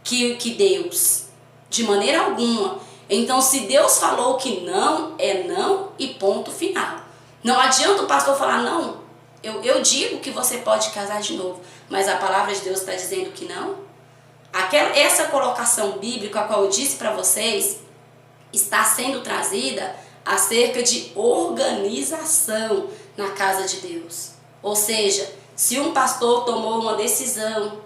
que Deus, de maneira alguma. Então, se Deus falou que não, é não e ponto final. Não adianta o pastor falar, não, eu digo que você pode casar de novo, mas a palavra de Deus está dizendo que não. Essa colocação bíblica, a qual eu disse para vocês, está sendo trazida acerca de organização na casa de Deus. Ou seja, se um pastor tomou uma decisão,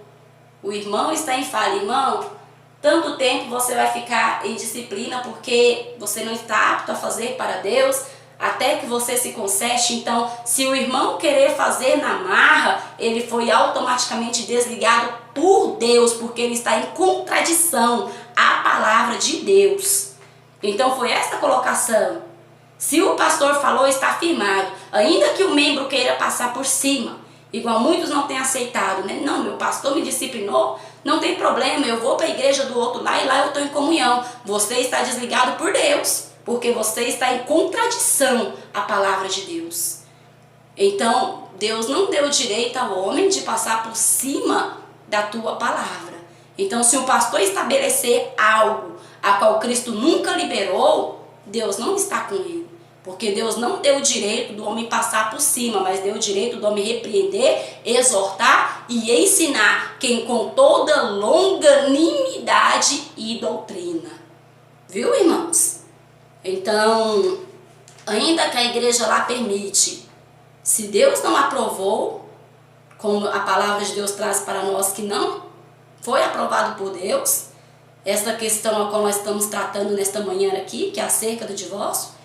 o irmão está em falha, irmão, tanto tempo você vai ficar em disciplina porque você não está apto a fazer para Deus, até que você se conserte. Então, se o irmão querer fazer na marra, ele foi automaticamente desligado por Deus, porque ele está em contradição à palavra de Deus. Então, foi essa colocação. Se o pastor falou, está firmado. Ainda que o membro queira passar por cima, igual muitos não têm aceitado, né? Não, meu pastor me disciplinou, não tem problema, eu vou para a igreja do outro lá e lá eu estou em comunhão. Você está desligado por Deus, porque você está em contradição à palavra de Deus. Então, Deus não deu direito ao homem de passar por cima da tua palavra. Então, se o pastor estabelecer algo a qual Cristo nunca liberou, Deus não está com ele. Porque Deus não deu o direito do homem passar por cima, mas deu o direito do homem repreender, exortar e ensinar quem com toda longanimidade e doutrina. Viu, irmãos? Então, ainda que a igreja lá permite, se Deus não aprovou, como a palavra de Deus traz para nós que não foi aprovado por Deus, essa questão a qual nós estamos tratando nesta manhã aqui, que é acerca do divórcio,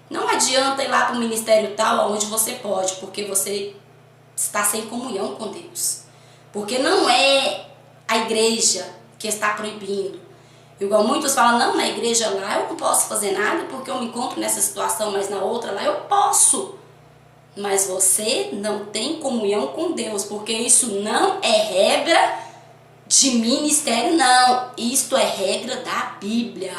não adianta ir lá para o ministério tal, onde você pode, porque você está sem comunhão com Deus. Porque não é a igreja que está proibindo. Igual muitos falam, não, na igreja lá eu não posso fazer nada porque eu me encontro nessa situação, mas na outra lá eu posso. Mas você não tem comunhão com Deus, porque isso não é regra de ministério, não. Isto é regra da Bíblia.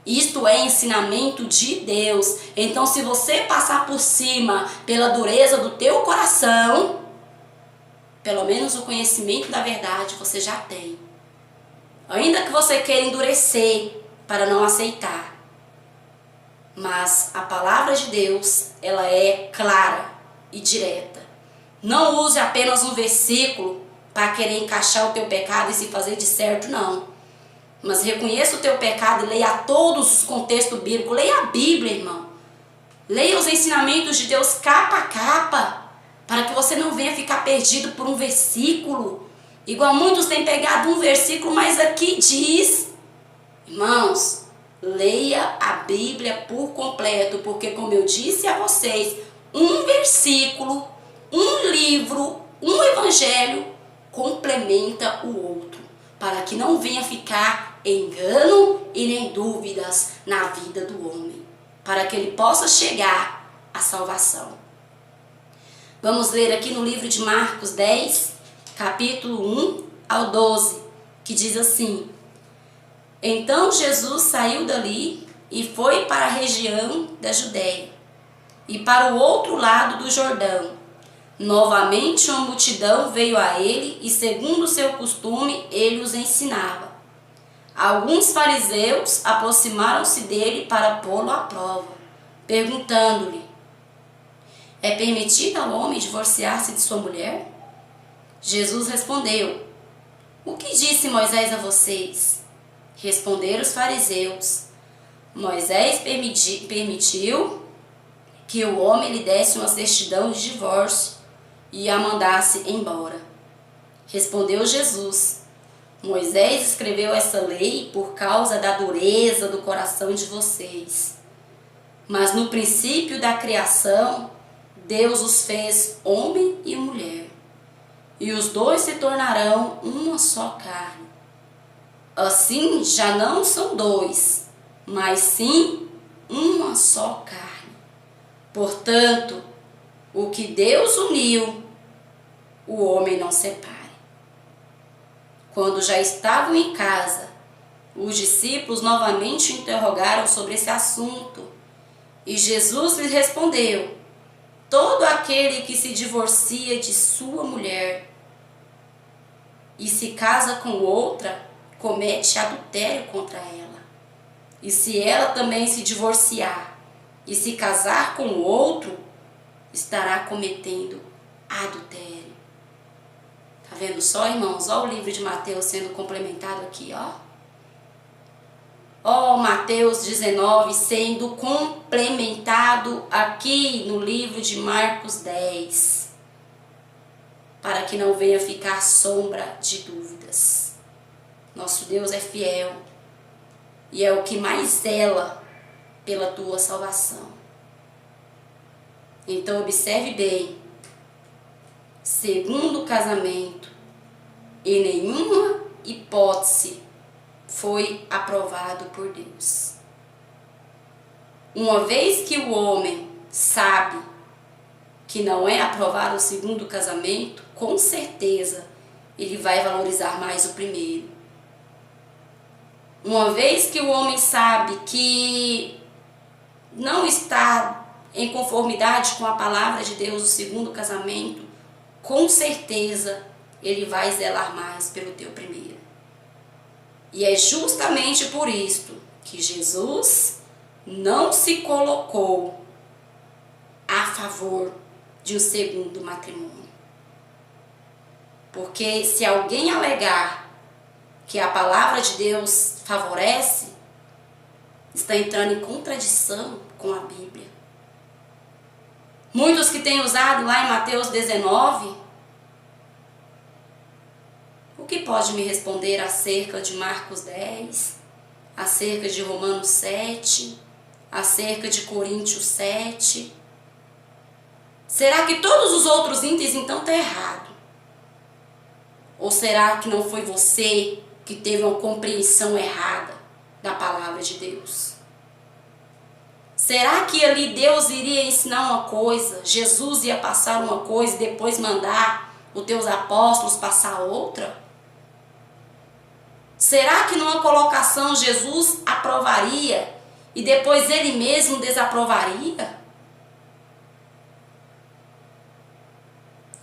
Isto é ensinamento de Deus. Então, se você passar por cima pela dureza do teu coração, pelo menos o conhecimento da verdade você já tem. Ainda que você queira endurecer para não aceitar. Mas a palavra de Deus, ela é clara e direta. Não use apenas um versículo para querer encaixar o teu pecado e se fazer de certo, não. Mas reconheça o teu pecado e leia todos os contextos bíblicos. Leia a Bíblia, irmão. Leia os ensinamentos de Deus capa a capa, para que você não venha ficar perdido por um versículo. Igual muitos têm pegado um versículo, mas aqui diz. Irmãos, leia a Bíblia por completo, porque como eu disse a vocês, um versículo, um livro, um evangelho complementa o outro, para que não venha ficar engano e nem dúvidas na vida do homem, para que ele possa chegar à salvação. Vamos ler aqui no livro de Marcos 10, capítulo 1 ao 12, que diz assim: Então Jesus saiu dali e foi para a região da Judéia e para o outro lado do Jordão, Novamente uma multidão veio a ele e, segundo o seu costume, ele os ensinava. Alguns fariseus aproximaram-se dele para pô-lo à prova, perguntando-lhe: é permitido ao homem divorciar-se de sua mulher? Jesus respondeu: o que disse Moisés a vocês? Responderam os fariseus: Moisés permitiu que o homem lhe desse uma certidão de divórcio e a mandasse embora. Respondeu Jesus: Moisés escreveu essa lei por causa da dureza do coração de vocês. Mas no princípio da criação, Deus os fez homem e mulher, e os dois se tornarão uma só carne. Assim já não são dois, mas sim uma só carne. Portanto, o que Deus uniu, o homem não separe. Quando já estavam em casa, os discípulos novamente o interrogaram sobre esse assunto. E Jesus lhes respondeu: todo aquele que se divorcia de sua mulher e se casa com outra, comete adultério contra ela. E se ela também se divorciar e se casar com outro, estará cometendo adultério. Tá vendo só, irmãos? Olha o livro de Mateus sendo complementado aqui, ó. Ó, Mateus 19 sendo complementado aqui no livro de Marcos 10. Para que não venha ficar sombra de dúvidas. Nosso Deus é fiel e é o que mais zela pela tua salvação. Então observe bem: segundo casamento, em nenhuma hipótese foi aprovado por Deus. Uma vez que o homem sabe que não é aprovado o segundo casamento, com certeza ele vai valorizar mais o primeiro. Uma vez que o homem sabe que não está em conformidade com a palavra de Deus o segundo casamento, com certeza ele vai zelar mais pelo teu primeiro. E é justamente por isto que Jesus não se colocou a favor de um segundo matrimônio. Porque se alguém alegar que a palavra de Deus favorece, está entrando em contradição com a Bíblia. Muitos que têm usado lá em Mateus 19, o que pode me responder acerca de Marcos 10, acerca de Romanos 7, acerca de Coríntios 7? Será que todos os outros índices então estão errados? Ou será que não foi você que teve uma compreensão errada da palavra de Deus? Será que ali Deus iria ensinar uma coisa, Jesus ia passar uma coisa e depois mandar os teus apóstolos passar outra? Será que numa colocação Jesus aprovaria e depois ele mesmo desaprovaria?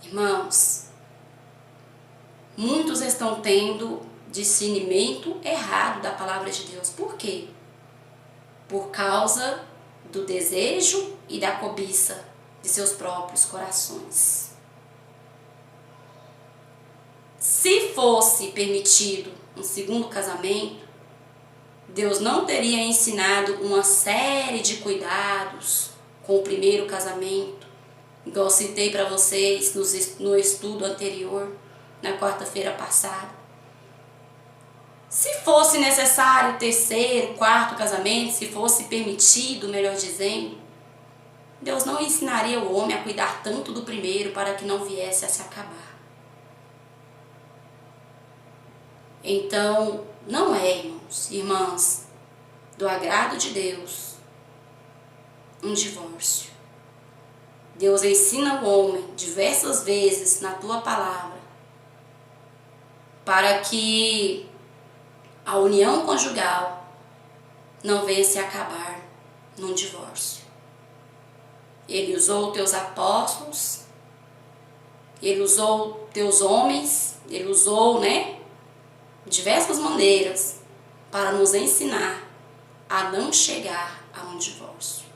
Irmãos, muitos estão tendo discernimento errado da palavra de Deus. Por quê? Por causa do desejo e da cobiça de seus próprios corações. Se fosse permitido um segundo casamento, Deus não teria ensinado uma série de cuidados com o primeiro casamento, igual eu citei para vocês no estudo anterior, na quarta-feira passada. Se fosse necessário o terceiro, quarto casamento, se fosse permitido, melhor dizendo, Deus não ensinaria o homem a cuidar tanto do primeiro para que não viesse a se acabar. Então, não é, irmãos, irmãs, do agrado de Deus um divórcio. Deus ensina o homem diversas vezes na tua palavra para que a união conjugal não venha se acabar num divórcio. Ele usou teus apóstolos, Ele usou teus homens, ele usou, diversas maneiras para nos ensinar a não chegar a um divórcio.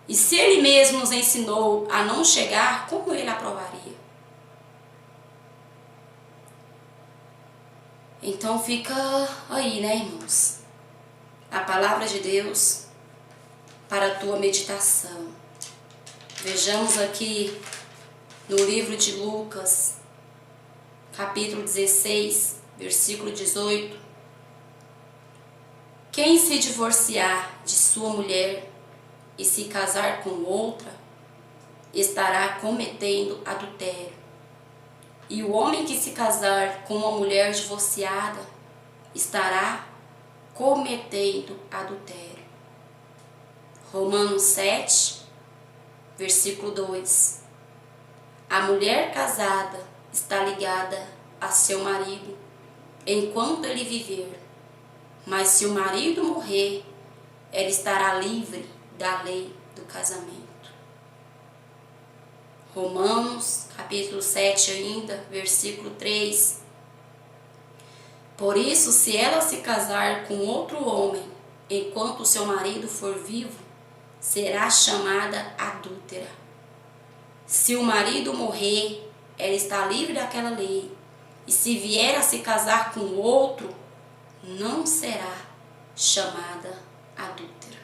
E se ele mesmo nos ensinou a não chegar, como ele aprovaria? Então fica aí, irmãos, a palavra de Deus para a tua meditação. Vejamos aqui no livro de Lucas, capítulo 16, versículo 18. Quem se divorciar de sua mulher e se casar com outra, estará cometendo adultério. E o homem que se casar com uma mulher divorciada estará cometendo adultério. Romanos 7, versículo 2. A mulher casada está ligada a seu marido enquanto ele viver, mas se o marido morrer, ela estará livre da lei do casamento. Romanos, capítulo 7 ainda, versículo 3. Por isso, se ela se casar com outro homem, enquanto seu marido for vivo, será chamada adúltera. Se o marido morrer, ela está livre daquela lei. E se vier a se casar com outro, não será chamada adúltera.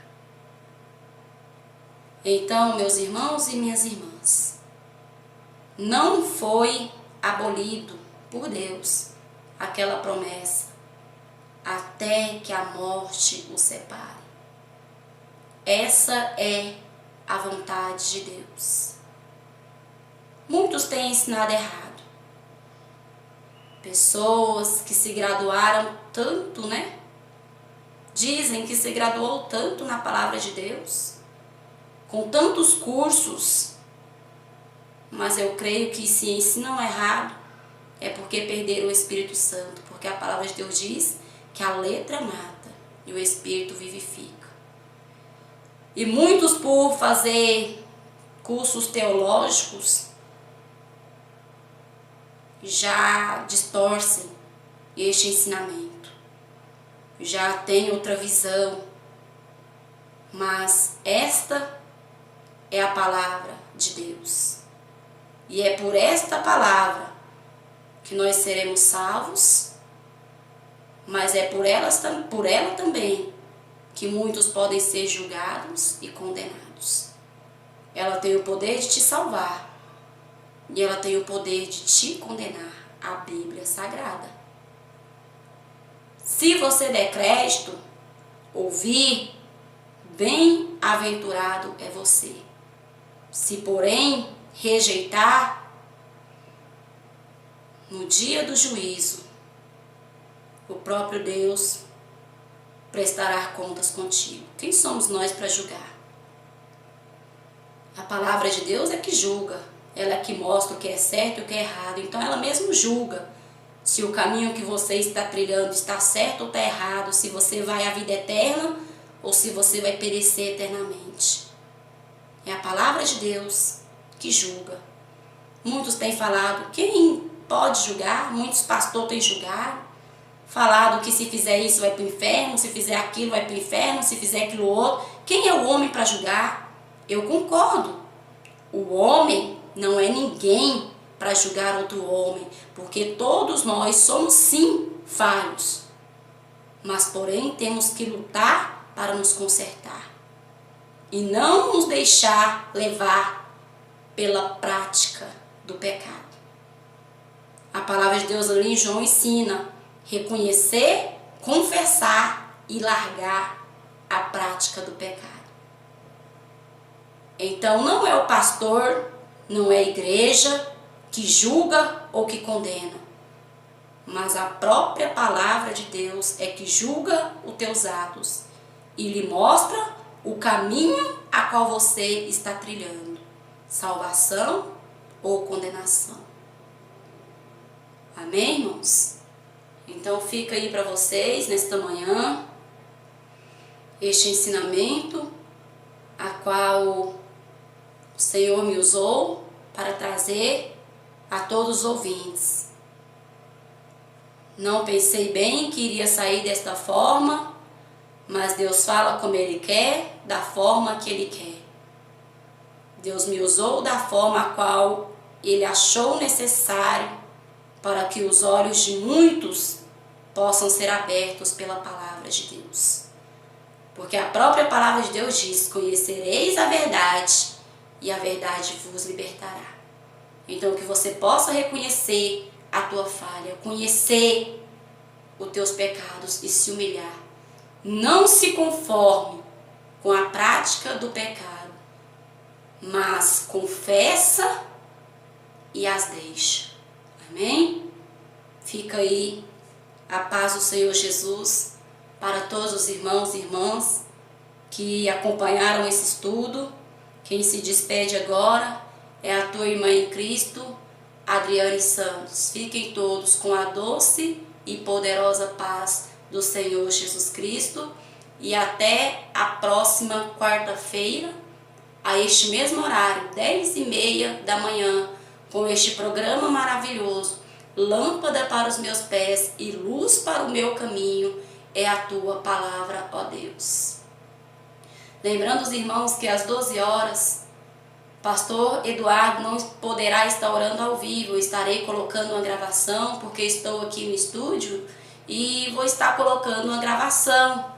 Então, meus irmãos e minhas irmãs, não foi abolido por Deus aquela promessa até que a morte o separe. Essa é a vontade de Deus. Muitos têm ensinado errado. Pessoas que se graduaram tanto, Dizem que se graduou tanto na palavra de Deus, com tantos cursos, mas eu creio que se ensinam errado é porque perderam o Espírito Santo, porque a palavra de Deus diz que a letra mata e o Espírito vivifica. E muitos, por fazer cursos teológicos, já distorcem este ensinamento, já tem outra visão, mas esta é a palavra de Deus. E é por esta palavra que nós seremos salvos, mas é por ela também que muitos podem ser julgados e condenados. Ela tem o poder de te salvar e ela tem o poder de te condenar, a Bíblia Sagrada. Se você der crédito, ouvir, bem-aventurado é você. Se, porém, rejeitar, no dia do juízo, o próprio Deus prestará contas contigo. Quem somos nós para julgar? A palavra de Deus é que julga. Ela é que mostra o que é certo e o que é errado. Então ela mesmo julga se o caminho que você está trilhando está certo ou está errado, se você vai à vida eterna ou se você vai perecer eternamente. É a palavra de Deus que julga. Muitos têm falado, quem pode julgar? Muitos pastores têm julgado, falado que se fizer isso vai para o inferno, se fizer aquilo vai para o inferno, se fizer aquilo outro. Quem é o homem para julgar? Eu concordo. O homem não é ninguém para julgar outro homem, porque todos nós somos sim falhos, mas porém temos que lutar para nos consertar e não nos deixar levar pela prática do pecado. A palavra de Deus ali em João ensina reconhecer, confessar e largar a prática do pecado. Então não é o pastor, não é a igreja que julga ou que condena, mas a própria palavra de Deus é que julga os teus atos e lhe mostra o caminho a qual você está trilhando, salvação ou condenação. Amém, irmãos? Então fica aí para vocês nesta manhã este ensinamento a qual o Senhor me usou para trazer a todos os ouvintes. Não pensei bem que iria sair desta forma, mas Deus fala como Ele quer, da forma que Ele quer. Deus me usou da forma a qual Ele achou necessário para que os olhos de muitos possam ser abertos pela palavra de Deus. Porque a própria palavra de Deus diz: conhecereis a verdade e a verdade vos libertará. Então que você possa reconhecer a tua falha, conhecer os teus pecados e se humilhar. Não se conforme com a prática do pecado, mas confessa e as deixa. Amém? Fica aí a paz do Senhor Jesus para todos os irmãos e irmãs que acompanharam esse estudo. Quem se despede agora é a tua irmã em Cristo, Adriane Santos. Fiquem todos com a doce e poderosa paz do Senhor Jesus Cristo e até a próxima quarta-feira, a este mesmo horário, 10h30 da manhã, com este programa maravilhoso, Lâmpada para os meus pés e luz para o meu caminho, é a tua palavra, ó Deus. Lembrando os irmãos que às 12 horas, Pastor Eduardo não poderá estar orando ao vivo. Eu estarei colocando uma gravação, porque estou aqui no estúdio e vou estar colocando uma gravação